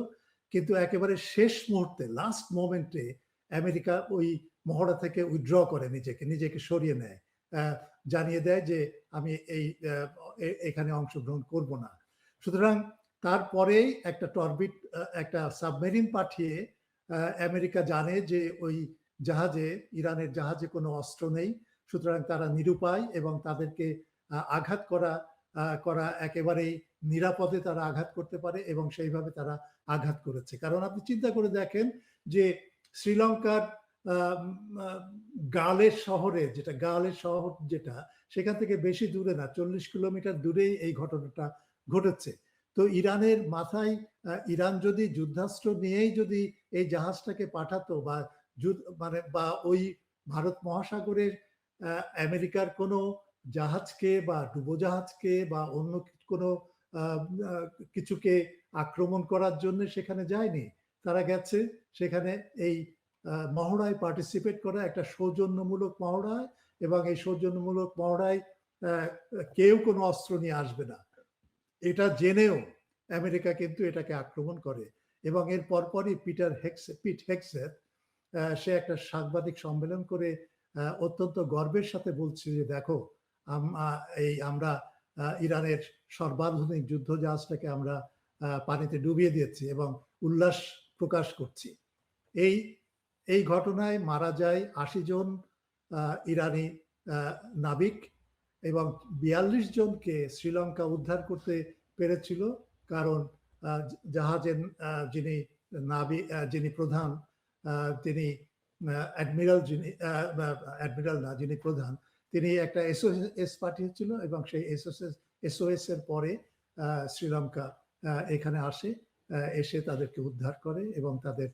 কিন্তু একেবারে শেষ মুহূর্তে লাস্ট মোমেন্টে আমেরিকা ওই মহড়া থেকে উইথড্র করে নিজেকে সরিয়ে নেয়, জানিয়ে দেয় যে আমি এখানে অংশগ্রহণ করব না। সুতরাং তারপরেই একটা সাবমেরিন পাঠিয়ে আমেরিকা জানে যে ওই ইরানের জাহাজে কোনো অস্ত্র নেই, সুতরাং তারা নিরুপায় এবং তাদেরকে আঘাত করা একেবারেই নিরাপদে তারা আঘাত করতে পারে এবং সেইভাবে তারা আঘাত করেছে। কারণ আপনি চিন্তা করে দেখেন যে শ্রীলঙ্কার গালের শহর যেটা সেখান থেকে বেশি দূরে না, 40 কিলোমিটার দূরেই এই ঘটনাটা ঘটেছে। তো ইরানের মাথায় ইরান যদি যুদ্ধাস্ত্র নিয়েই যদি এই জাহাজটাকে পাঠাতো বা ওই ভারত মহাসাগরের আমেরিকার কোনো জাহাজকে বা ডুবোজাহাজকে বা অন্য কোনো কিছুকে আক্রমণ করার জন্য সেখানে যায়নি। তারা গেছে সেখানে এই মহড়ায় পার্টিসিপেট করা, একটা সৌজন্যমূলক মহড়ায়, এবং এই সৌজন্যমূলক মহড়ায় কেউ কোনো অস্ত্র নিয়ে আসবে না এটা জেনেও আমেরিকা কিন্তু এটাকে আক্রমণ করে এবং এর পরপরই পিট হেগসেথ সে একটা সাংবাদিক সম্মেলন করে অত্যন্ত গর্বের সাথে বলছে যে দেখো আমরা ইরানের সর্বাধুনিক যুদ্ধজাহাজটাকে আমরা পানিতে ডুবিয়ে দিয়েছি এবং উল্লাস প্রকাশ করছি। এই ঘটনায় মারা যায় 80 জন ইরানি নাবিক এবং 42 জনকে শ্রীলঙ্কা উদ্ধার করতে পেরেছিল, কারণ জাহাজের যিনি প্রধান তিনি যিনি প্রধান তিনি একটা SOS পাঠিয়েছিল এবং সেই SOS এর পরে শ্রীলঙ্কা এখানে এসে তাদেরকে উদ্ধার করে এবং তাদের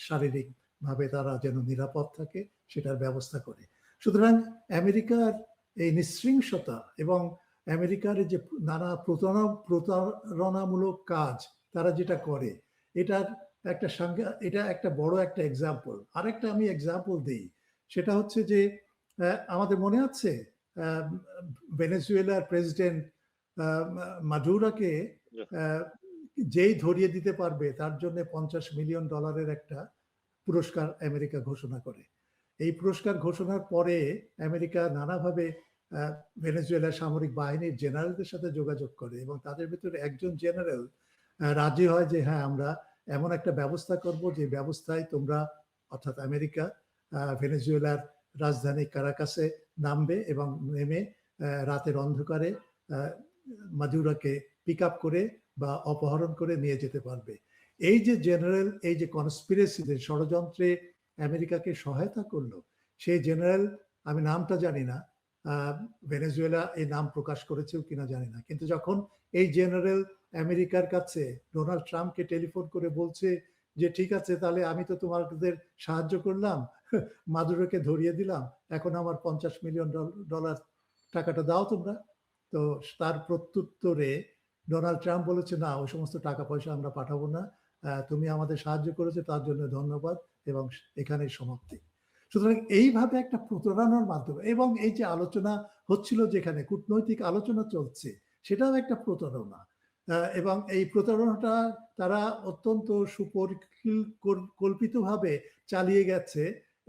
শারীরিকভাবে তারা যেন নিরাপদ থাকে সেটার ব্যবস্থা করে। সুতরাং আমেরিকার এই নিঃশৃংসতা এবং আমেরিকার যে নানা প্রতারণামূলক কাজ তারা যেটা করে এটা একটা বড় একটা এক্সাম্পল। আরেকটা আমি এক্সাম্পল দিই, সেটা হচ্ছে যে আমাদের মনে আছে ভেনেজুয়েলার প্রেসিডেন্ট মাদুরোকে যেই ধরিয়ে দিতে পারবে তার জন্য $50 মিলিয়ন একটা পুরস্কার আমেরিকা ঘোষণা করে। এই পুরস্কার ঘোষণার পরে আমেরিকা নানাভাবে ভেনেজুয়েলার সামরিক বাহিনীর জেনারেলদের সাথে যোগাযোগ করে এবং তাদের ভিতরে একজন জেনারেল রাজি হয় যে হ্যাঁ আমরা এমন একটা ব্যবস্থা করব যে ব্যবস্থায় তোমরা অর্থাৎ আমেরিকা ভেনেজুয়েলার রাজধানী কারাকাসে নামবে এবং নেমে রাতের অন্ধকারে মাদুরোকে পিক আপ করে বা অপহরণ করে নিয়ে যেতে পারবে। এই যে জেনারেল, এই যে কনস্পিরেসিতে ষড়যন্ত্রে আমেরিকাকে সহায়তা করলো, সেই জেনারেল, আমি নামটা জানি না, ভেনেজুয়েলা এই নাম প্রকাশ করেছেও কিনা জানি না, কিন্তু যখন এই জেনারেল আমেরিকার কাছে ডোনাল্ড ট্রাম্পকে টেলিফোন করে বলছে যে ঠিক আছে, তাহলে আমি তো তোমাদের সাহায্য করলাম, মাদুরোকে ধরিয়ে দিলাম, এখন আমার $50 মিলিয়ন টাকাটা দাও তোমরা। তো তার প্রত্যুত্তরে ডোনাল্ড ট্রাম্প বলেছে, না, ওই সমস্ত টাকা পয়সা আমরা পাঠাবো না, তুমি আমাদের সাহায্য করেছো তার জন্য ধন্যবাদ, এবং এখানেই সমাপ্তি। সুতরাং এইভাবে একটা প্রতারণার মাধ্যমে, এবং এই যে আলোচনা হচ্ছিল, যেখানে কূটনৈতিক আলোচনা চলছে, সেটাও একটা প্রতারণা। এবং এই প্রতারণাটা তারা অত্যন্ত সুপরিকল্পিতভাবে চালিয়ে গেছে,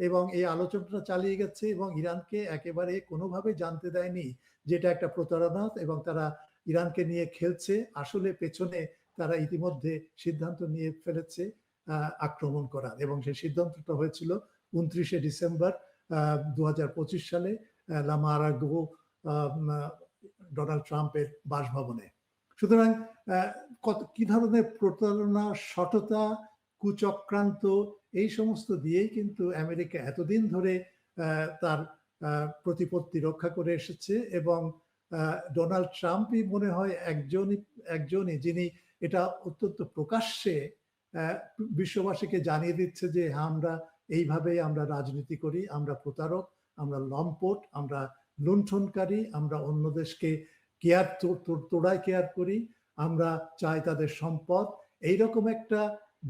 এবং এই আলোচনাটা চালিয়ে গেছে, এবং ইরানকে একেবারে কোনোভাবে জানতে দেয়নি যে এটা একটা প্রতারণা, এবং তারা ইরানকে নিয়ে খেলছে। আসলে পেছনে তারা ইতিমধ্যে সিদ্ধান্ত নিয়ে ফেলেছে আক্রমণ করার, এবং সেই সিদ্ধান্তটা হয়েছিল 29শে ডিসেম্বর 2025 সালে লামারাগো ডোনাল্ড ট্রাম্পের বাসভবনে। সুতরাং কি ধরনের প্রতারণা, সততা, কুচক্রান্ত, এই সমস্ত দিয়েই কিন্তু আমেরিকা এতদিন ধরে তার প্রতিপত্তি রক্ষা করে এসেছে, এবং ডোনাল্ড ট্রাম্পই মনে হয় একজনই যিনি এটা অত্যন্ত প্রকাশ্যে বিশ্ববাসীকে জানিয়ে দিচ্ছে যে আমরা এইভাবেই আমরা রাজনীতি করি, আমরা প্রতারক, আমরা লম্পট, আমরা লুণ্ঠনকারী, আমরা অন্য দেশকে তোড়ায় কেয়ার করি, আমরা চাই তাদের সম্পদ। এইরকম একটা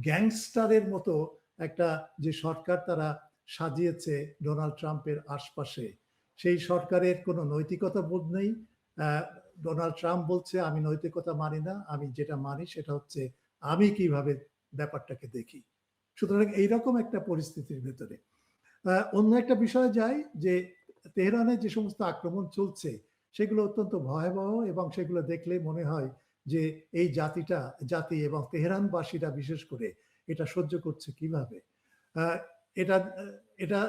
গ্যাংস্টারের মতো একটা যে সরকার তারা সাজিয়েছে ডোনাল্ড ট্রাম্পের আশপাশে, সেই সরকারের কোনো নৈতিকতা বোধ নেই। ডোনাল্ড ট্রাম্প বলছে আমি নৈতিকতা মানি না, আমি যেটা মানি সেটা হচ্ছে আমি কিভাবে ব্যাপারটাকে দেখি। সুতরাং এইরকম একটা পরিস্থিতির ভেতরে অন্য একটা বিষয় যাই, যে তেহরানে যে সমস্ত আক্রমণ চলছে সেগুলো অত্যন্ত ভয়াবহ, এবং সেগুলো দেখলে মনে হয় যে এই জাতি এবং তেহরানবাসীরা বিশেষ করে এটা সহ্য করছে কিভাবে। এটা এটা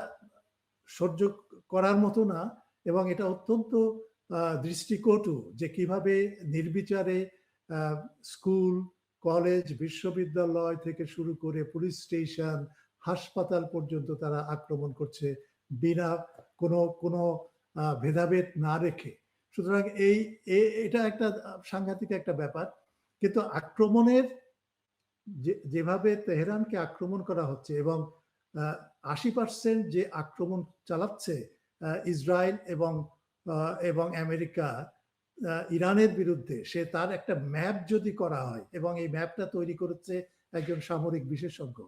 সহ্য করার মতো না, এবং এটা অত্যন্ত দৃষ্টিকটু যে কিভাবে নির্বিচারে স্কুল, কলেজ, বিশ্ববিদ্যালয় থেকে শুরু করে পুলিশ স্টেশন, হাসপাতাল পর্যন্ত তারা আক্রমণ করছে বিনা কোনো ভেদাভেদ না রেখে। সুতরাং এটা একটা সাংঘাতিক একটা ব্যাপার। কিন্তু আক্রমণের যেভাবে তেহরানকে আক্রমণ করা হচ্ছে, এবং 80% যে আক্রমণ চালাচ্ছে ইসরায়েল এবং আমেরিকা ইরানের বিরুদ্ধে, সে তার একটা ম্যাপ যদি করা হয়, এবং এই ম্যাপটা তৈরি করেছে একজন সামরিক বিশেষজ্ঞ,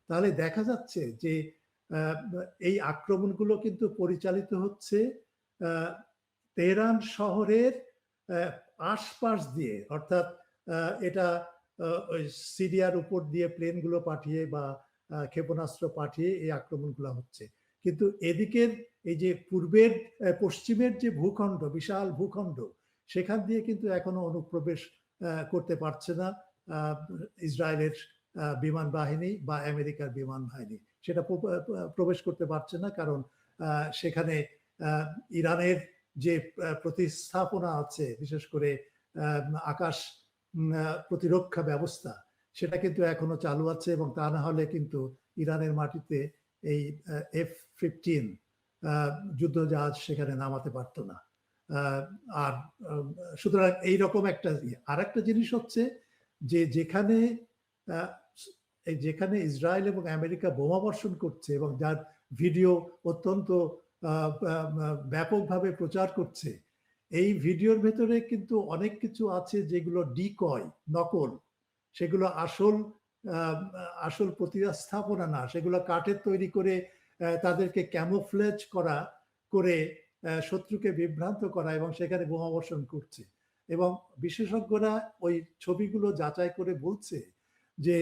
তাহলে দেখা যাচ্ছে যে এই আক্রমণগুলো কিন্তু পরিচালিত হচ্ছে তেহরান শহরের আশপাশ দিয়ে, অর্থাৎ এটা ওই সিরিয়ার উপর দিয়ে প্লেনগুলো পাঠিয়ে বা ক্ষেপণাস্ত্র পাঠিয়ে এই আক্রমণগুলো হচ্ছে। কিন্তু এদিকের এই যে পশ্চিমের যে ভূখণ্ড, বিশাল ভূখণ্ড, সেখান দিয়ে কিন্তু এখনো অনুপ্রবেশ করতে পারছে না ইসরায়েলের বিমান বাহিনী বা আমেরিকার বিমান বাহিনী, সেটা প্রবেশ করতে পারছে না, কারণ সেখানে ইরানের যে প্রতিস্থাপনা আছে, বিশেষ করে আকাশ প্রতিরক্ষা ব্যবস্থা, সেটা কিন্তু এখনো চালু আছে, এবং তা না হলে কিন্তু ইরানের মাটিতে এই F-15 যুদ্ধজাহাজ সেখানে নামাতে পারতো না। আর সুতরাং এইরকম একটা আর একটা জিনিস হচ্ছে যে যেখানে ইসরায়েল এবং আমেরিকা বোমা বর্ষণ করছে, এবং যার ভিডিও অত্যন্ত ব্যাপকভাবে প্রচার করছে, এই ভিডিওর ভেতরে কিন্তু অনেক কিছু আছে যেগুলো ডিকয়, নকল, সেগুলো আসল প্রতিস্থাপনা না, সেগুলো কাঠের তৈরি করে তাদেরকে ক্যামোফ্লেজ করে শত্রুকে বিভ্রান্ত করা, এবং সেখানে বোমা বর্ষণ করছে। এবং বিশেষজ্ঞরা ওই ছবিগুলো যাচাই করে বলছে যে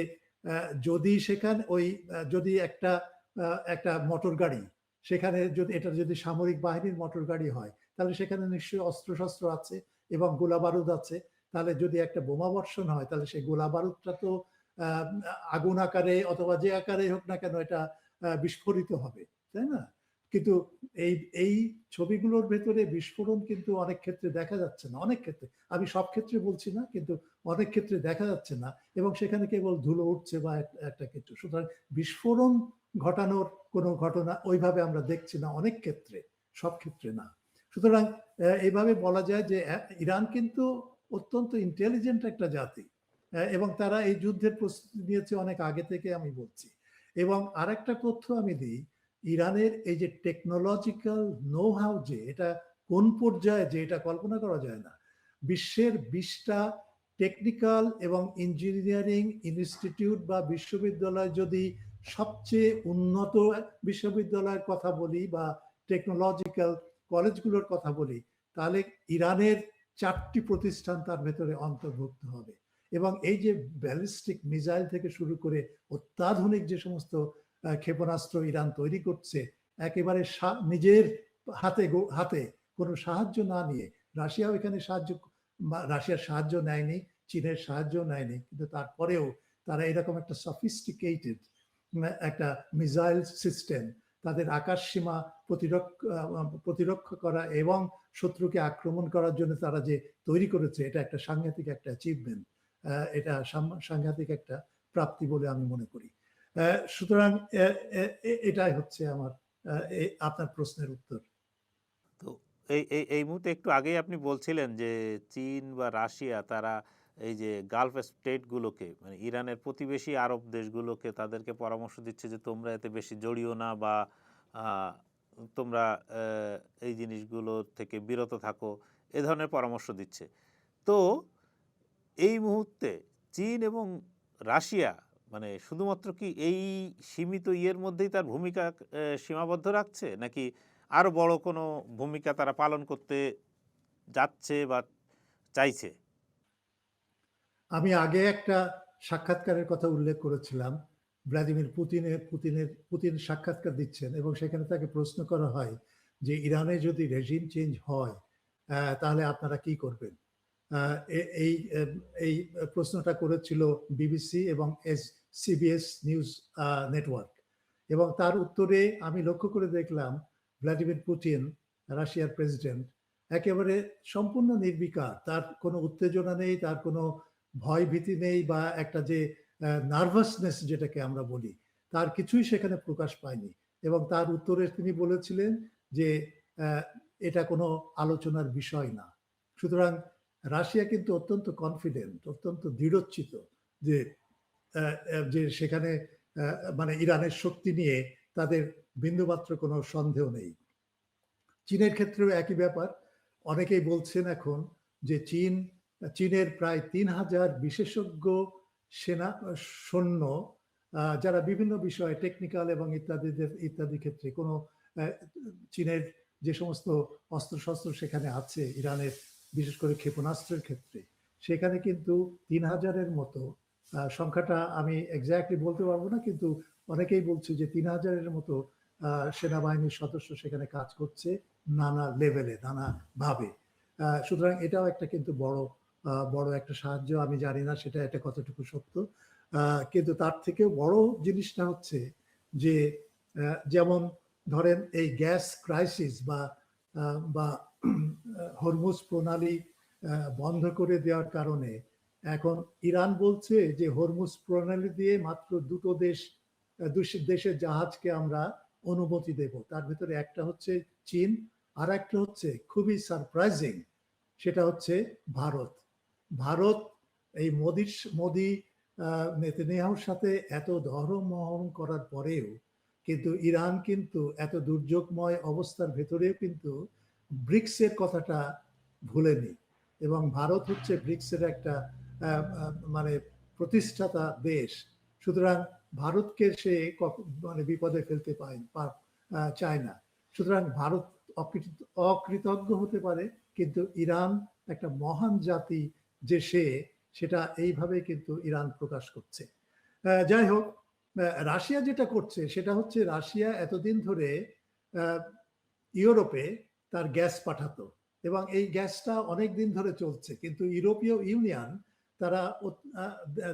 যদি সেখানে যদি একটা মোটর গাড়ি, সেখানে যদি সামরিক বাহিনীর মোটর গাড়ি হয়, তাহলে সেখানে নিশ্চয়ই অস্ত্রশস্ত্র আছে এবং গোলা বারুদ আছে। তাহলে যদি একটা বোমা বর্ষণ হয়, তাহলে সেই গোলা বারুদটা তো আগুন আকারে অথবা যে আকারে হোক না কেন এটা বিস্ফোরিত হবে, তাই না? কিন্তু এই এই ছবিগুলোর ভেতরে বিস্ফোরণ কিন্তু অনেক ক্ষেত্রে দেখা যাচ্ছে না, অনেক ক্ষেত্রে, আমি সব ক্ষেত্রে বলছি না, কিন্তু অনেক ক্ষেত্রে দেখা যাচ্ছে না, এবং সেখানে কেবল ধুলো উঠছে বা একটা কিছু। সুতরাং বিস্ফোরণ ঘটানোর কোনো ঘটনা ওইভাবে আমরা দেখছি না অনেক ক্ষেত্রে, সব ক্ষেত্রে না। সুতরাং এইভাবে বলা যায় যে ইরান কিন্তু অত্যন্ত ইন্টেলিজেন্ট একটা জাতি, এবং তারা এই যুদ্ধের প্রস্তুতি নিয়েছে অনেক আগে থেকে, আমি বলছি। এবং আরেকটা তথ্য আমি দিই, ইরানের এই যে টেকনোলজিক্যাল নো হাউ, যে এটা কোন পর্যায়ে, যে এটা কল্পনা করা যায় না। বিশ্বের 20টা টেকনিক্যাল এবং ইঞ্জিনিয়ারিং ইনস্টিটিউট বা বিশ্ববিদ্যালয় যদি সবচেয়ে উন্নত বিশ্ববিদ্যালয়ের কথা বলি বা টেকনোলজিক্যাল কলেজগুলোর কথা বলি, তাহলে ইরানের 4টি প্রতিষ্ঠান তার ভেতরে অন্তর্ভুক্ত হবে। এবং এই যে ব্যালিস্টিক মিসাইল থেকে শুরু করে অত্যাধুনিক যে সমস্ত ক্ষেপণাস্ত্র ইরান তৈরি করছে, একেবারে নিজের হাতে হাতে কোনো সাহায্য না নিয়ে, রাশিয়াও এখানে রাশিয়ার সাহায্য নেয়নি, চীনের সাহায্য নেয়নি, কিন্তু তারপরেও তারা এরকম একটা সফিস্টিকেটেড একটা মিসাইল সিস্টেম, তাদের আকাশ সীমা প্রতিরক্ষা করা এবং শত্রুকে আক্রমণ করার জন্য তারা যে তৈরি করেছে, এটা একটা সাংঘাতিক একটা অ্যাচিভমেন্ট, এটা সাংঘাতিক একটা প্রাপ্তি বলে আমি মনে করি। সুতরাং এটাই হচ্ছে আমার আপনার প্রশ্নের উত্তর। তো এই মুহূর্তে একটু আগেই আপনি বলছিলেন যে চীন বা রাশিয়া তারা এই যে গালফ স্টেটগুলোকে, মানে ইরানের প্রতিবেশী আরব দেশগুলোকে তাদেরকে পরামর্শ দিচ্ছে যে তোমরা এতে বেশি জড়িও না, বা তোমরা এই জিনিসগুলো থেকে বিরত থাকো, এ ধরনের পরামর্শ দিচ্ছে। তো এই মুহূর্তে চীন এবং রাশিয়া মানে শুধুমাত্র কি এই সীমিত ইয়ের মধ্যেই তার ভূমিকা সীমাবদ্ধ রাখছে, নাকি আরো বড় কোনো ভূমিকা তারা পালন করতে যাচ্ছে বা চাইছে? আমি আগে একটা সাক্ষাৎকারের কথা উল্লেখ করেছিলাম, ভ্লাদিমির পুতিন সাক্ষাৎকার দিচ্ছেন, এবং সেখানে তাকে প্রশ্ন করা হয় যে ইরানে যদি রেজিম চেঞ্জ হয় তাহলে আপনারা কি করবেন। এই এই প্রশ্নটা করেছিল বিবিসি এবং সিবিএস নিউজ নেটওয়ার্ক, এবং তার উত্তরে আমি লক্ষ্য করে দেখলাম ভ্লাদিমির পুতিন, রাশিয়ার প্রেসিডেন্ট, একেবারে সম্পূর্ণ নির্বিকার, তার কোনো উত্তেজনা নেই, তার কোনো ভয় ভীতি নেই, বা একটা যে নার্ভাসনেস যেটাকে আমরা বলি, তার কিছুই সেখানে প্রকাশ পায়নি। এবং তার উত্তরে তিনি বলেছিলেন যে এটা কোনো আলোচনার বিষয় না। সুতরাং রাশিয়া কিন্তু অত্যন্ত কনফিডেন্ট, অত্যন্ত দৃঢ়চ্ছিত যে যে সেখানে মানে ইরানের শক্তি নিয়ে তাদের বিন্দুমাত্র কোনো সন্দেহ নেই। চীনের ক্ষেত্রেও একই ব্যাপার। অনেকেই বলছেন এখন যে চীনের প্রায় 3000 বিশেষজ্ঞ সেনা সৈন্য, যারা বিভিন্ন বিষয়ে টেকনিক্যাল এবং ইত্যাদি ক্ষেত্রে কোনো চীনের যে সমস্ত অস্ত্রশস্ত্র সেখানে আছে ইরানের, বিশেষ করে ক্ষেপণাস্ত্রের ক্ষেত্রে, সেখানে কিন্তু 3000-এর মতো, সংখ্যাটা আমি এক্স্যাক্টলি বলতে পারবো না, কিন্তু অনেকেই বলছে যে 3000-এর মতো সেনাবাহিনীর সদস্য সেখানে কাজ করছে নানা লেভেলে, নানা ভাবে। সুতরাং এটাও একটা কিন্তু বড় একটা সাহায্য। আমি জানি না সেটা এটা কতটুকু সত্য, কিন্তু তার থেকেও বড় জিনিসটা হচ্ছে যে যেমন ধরেন এই গ্যাস ক্রাইসিস বা হরমুজ প্রণালী বন্ধ করে দেওয়ার কারণে এখন ইরান বলছে যে হরমুজ প্রণালী দিয়ে মাত্র দুটো দেশের জাহাজকে আমরা অনুমতি দেব, তার ভিতরে একটা হচ্ছে চীন, আর একটা হচ্ছে খুবই সারপ্রাইজিং, সেটা হচ্ছে ভারত। ভারত এই মোদি নেতানিয়াহুর সাথে এত দহরম করার পরেও কিন্তু ইরান কিন্তু এত দুর্যোগময় অবস্থার ভেতরেও কিন্তু ব্রিক্সের কথাটা ভুলেনি, এবং ভারত হচ্ছে ব্রিক্সের একটা মানে প্রতিষ্ঠাতা দেশ। সুতরাং ভারতকে সে মানে বিপদে ফেলতে চায় না। সুতরাং ভারত অকৃতজ্ঞ হতে পারে, কিন্তু ইরান একটা মহান জাতি যে সেটা এইভাবে কিন্তু ইরান প্রকাশ করছে। যাই হোক, রাশিয়া যেটা করছে সেটা হচ্ছে রাশিয়া এতদিন ধরে ইউরোপে তার গ্যাস পাঠাতো, এবং এই গ্যাসটা অনেক দিন ধরে চলছে, কিন্তু ইউরোপীয় ইউনিয়ন তারা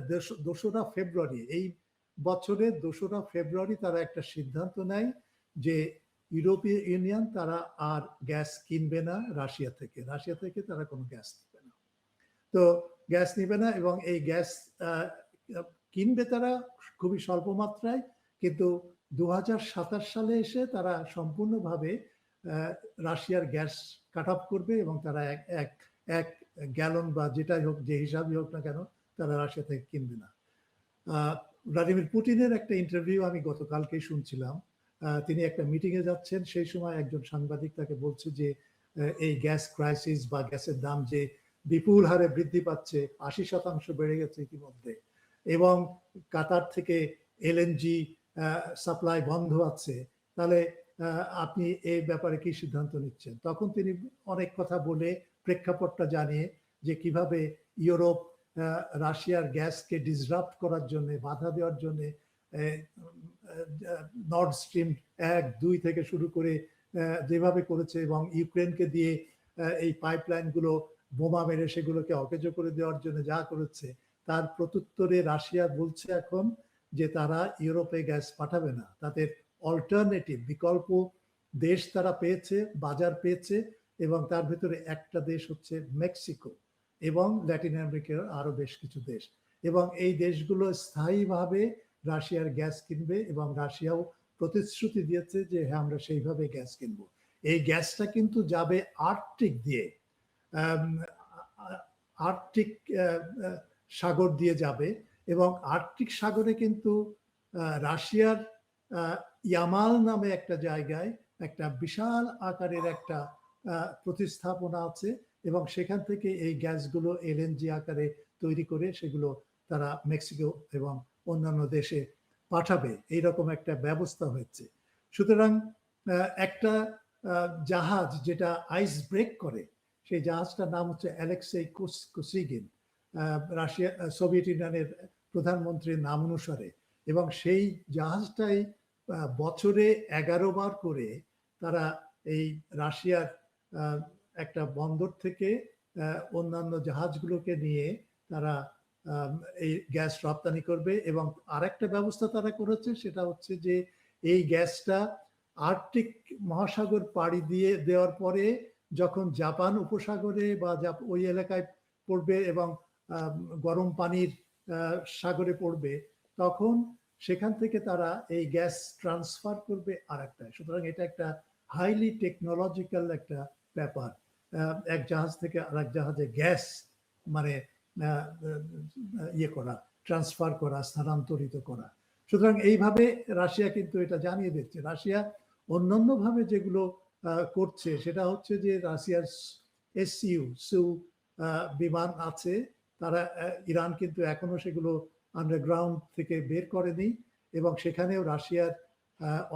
2রা ফেব্রুয়ারি এই বছরের 2রা ফেব্রুয়ারি তারা একটা সিদ্ধান্ত নেয় যে ইউরোপীয় ইউনিয়ন তারা আর গ্যাস কিনবে না রাশিয়া থেকে। রাশিয়া থেকে তারা কোনো গ্যাস নেবে না। তো গ্যাস নিবে না এবং এই গ্যাস কিনবে তারা খুবই স্বল্প মাত্রায়, কিন্তু 2027 সালে এসে তারা সম্পূর্ণভাবে রাশিয়ার গ্যাস কাট অফ করবে এবং তারা এক গ্যালন বা যেটাই হোক, যে হিসাবই হোক না কেন, তারা রাশিয়া থেকে কিনবে না। ভ্লাদিমির পুতিনের একটা ইন্টারভিউ আমি গতকালকেই শুনছিলাম। তিনি একটা মিটিংয়ে যাচ্ছেন, সেই সময় একজন সাংবাদিক তাকে বলছে যে এই গ্যাস ক্রাইসিস বা গ্যাসের দাম যে বিপুল হারে বৃদ্ধি পাচ্ছে, 80% বেড়ে গেছে ইতিমধ্যে, এবং কাতার থেকে এলএনজি সাপ্লাই বন্ধ আছে, তাহলে আপনি এই ব্যাপারে কি সিদ্ধান্ত নিচ্ছেন? তখন তিনি অনেক কথা বলে প্রেক্ষাপটটা জানিয়ে যে কিভাবে ইউরোপ রাশিয়ার গ্যাসকে ডিসরাপ্ট করার জন্য, বাধা দেওয়ার জন্য নর্থ স্ট্রিম 1-2 থেকে শুরু করে যেভাবে করেছে, এবং ইউক্রেনকে দিয়ে এই পাইপলাইনগুলো বোমা মেরে সেগুলোকে অকেজো করে দেওয়ার জন্য যা করেছে, তার প্রত্যুত্তরে রাশিয়া বলছে এখন যে তারা ইউরোপে গ্যাস পাঠাবে না। তাদের অল্টারনেটিভ বিকল্প দেশ তারা পেয়েছে, বাজার পেয়েছে, এবং তার ভিতরে একটা দেশ হচ্ছে মেক্সিকো এবং ল্যাটিন আমেরিকার আরো বেশ কিছু দেশ, এবং এই দেশগুলো স্থায়ীভাবে রাশিয়ার গ্যাস কিনবে, এবং রাশিয়াও প্রতিশ্রুতি দিয়েছে যে হ্যাঁ আমরা সেইভাবে গ্যাস কিনবো। এই গ্যাসটা কিন্তু যাবে আর্কটিক দিয়ে, আর্কটিক সাগর দিয়ে যাবে, এবং আর্কটিক সাগরে কিন্তু রাশিয়ার ইয়ামাল নামে একটা জায়গায় একটা বিশাল আকারের একটা প্রতিস্থাপনা আছে, এবং সেখান থেকে এই গ্যাসগুলো এলএনজি আকারে তৈরি করে সেগুলো তারা মেক্সিকো এবং অন্যান্য দেশে পাঠাবে, এইরকম একটা ব্যবস্থা হয়েছে। সুতরাং একটা জাহাজ যেটা আইস ব্রেক করে, সেই জাহাজটার নাম হচ্ছে অ্যালেক্সেই কোসিগিন, রাশিয়া সোভিয়েত ইউনিয়নের প্রধানমন্ত্রীর নাম অনুসারে, এবং সেই জাহাজটাই বছরে 11 বার করে তারা এই রাশিয়ার একটা বন্দর থেকে অন্যান্য জাহাজগুলোকে নিয়ে তারা এই গ্যাস রপ্তানি করবে। এবং আরেকটা ব্যবস্থা তারা করেছে, সেটা হচ্ছে যে এই গ্যাসটা আর্কটিক মহাসাগর পাড়ি দিয়ে দেওয়ার পরে যখন জাপান উপসাগরে বা ওই এলাকায় পড়বে এবং গরম পানির সাগরে পড়বে, তখন সেখান থেকে তারা এই গ্যাস ট্রান্সফার করবে আরেকটায়। সুতরাং এটা একটা হাইলি টেকনোলজিক্যাল একটা ব্যাপার, এক জাহাজ থেকে আরেক জাহাজে গ্যাস মানে ইয়ে করা, ট্রান্সফার করা, স্থানান্তরিত করা। সুতরাং এইভাবে রাশিয়া কিন্তু এটা জানিয়ে দিচ্ছে। রাশিয়া অন্যান্যভাবে যেগুলো করছে সেটা হচ্ছে যে রাশিয়ার সু বিমান আছে, তারা ইরান কিন্তু এখনো সেগুলো আন্ডারগ্রাউন্ড থেকে বের করেনি, এবং সেখানেও রাশিয়ার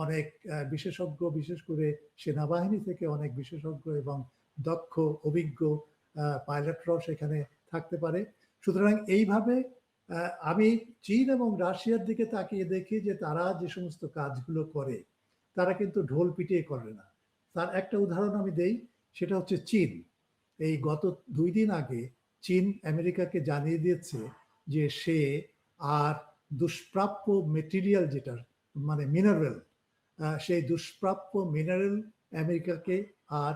অনেক বিশেষজ্ঞ, বিশেষ করে সেনাবাহিনী থেকে অনেক বিশেষজ্ঞ এবং দক্ষ অভিজ্ঞ পাইলটরাও সেখানে থাকতে পারে। সুতরাং এইভাবে আমি চীন এবং রাশিয়ার দিকে তাকিয়ে দেখি যে তারা যে সমস্ত কাজগুলো করে তারা কিন্তু ঢোল পিটিয়ে করে না। তার একটা উদাহরণ আমি দেই, সেটা হচ্ছে চীন। এই গত 2 দিন আগে চীন আমেরিকাকে জানিয়ে দিয়েছে যে সে আর দুষ্প্রাপ্য মেটেরিয়াল, যেটা মানে মিনারেল, সেই দুষ্প্রাপ্য মিনারেল আমেরিকাকে আর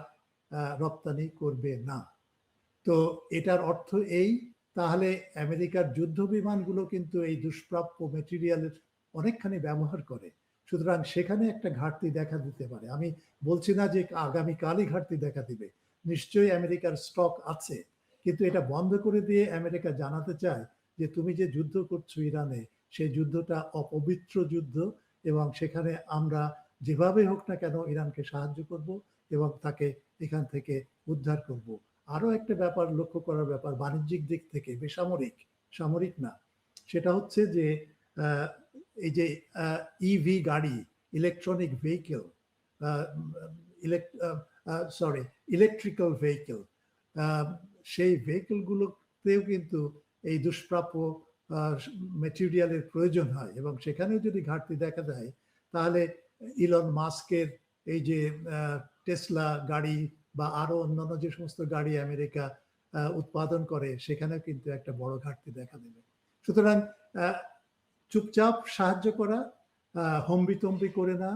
রপ্তানি করবে না। তো এটার অর্থ এই, তাহলে আমেরিকার যুদ্ধ বিমানগুলো কিন্তু এই দুষ্প্রাপ্য মেটেরিয়ালের অনেকখানি ব্যবহার করে। সুতরাং সেখানে একটা ঘাটতি দেখা দিতে পারে। আমি বলছি না যে আগামীকালই ঘাটতি দেখা দিবে, নিশ্চয়ই আমেরিকার স্টক আছে, কিন্তু এটা বন্ধ করে দিয়ে আমেরিকা জানাতে চায় যে তুমি যে যুদ্ধ করছো ইরানে, সেই যুদ্ধটা অপবিত্র যুদ্ধ, এবং সেখানে আমরা যেভাবে হোক না কেন ইরানকে সাহায্য করব এবং তাকে এখান থেকে উদ্ধার করব। আরো একটা ব্যাপার লক্ষ্য করার ব্যাপার বাণিজ্যিক দিক থেকে, বেসামরিক, সামরিক না, সেটা হচ্ছে যে এই যে ইভি গাড়ি, ইলেকট্রনিক ভেহিকেল, ইলেকট্রিক্যাল ভেহিকেল, সেই ভেহিকেলগুলোতেও কিন্তু এই দুষ্প্রাপ্য মেটেরিয়ালের প্রয়োজন হয়, এবং সেখানেও যদি ঘাটতি দেখা দেয় তাহলে ইলন মাস্কের এই যে টেসলা গাড়ি বা আরো অন্যান্য যে সমস্ত গাড়ি আমেরিকা উৎপাদন করে সেখানেও কিন্তু একটা বড় ঘাটতি দেখা দেবে। সুতরাং চুপচাপ সাহায্য করা, হম্বিতম্বি করে না,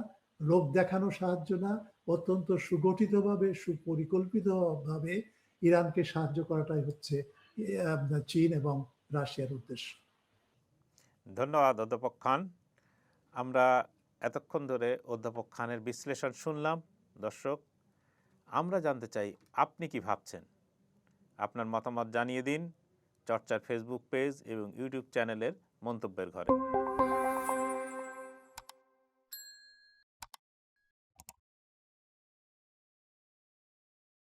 লোভ দেখানো সাহায্য না, অত্যন্ত সুগঠিতভাবে সুপরিকল্পিতভাবে ইরানকে সাহায্য করাটাই হচ্ছে চীন এবং রাশিয়ার উদ্দেশ্য। ধন্যবাদ অধ্যাপক খান। আমরা এতক্ষণ ধরে অধ্যাপক খানের বিশ্লেষণ শুনলাম। দর্শক, আমরা জানতে চাই আপনি কি ভাবছেন। আপনার মতামত জানিয়ে দিন চর্চার ফেসবুক পেজ এবং ইউটিউব চ্যানেলের মন্তব্যের ঘরে।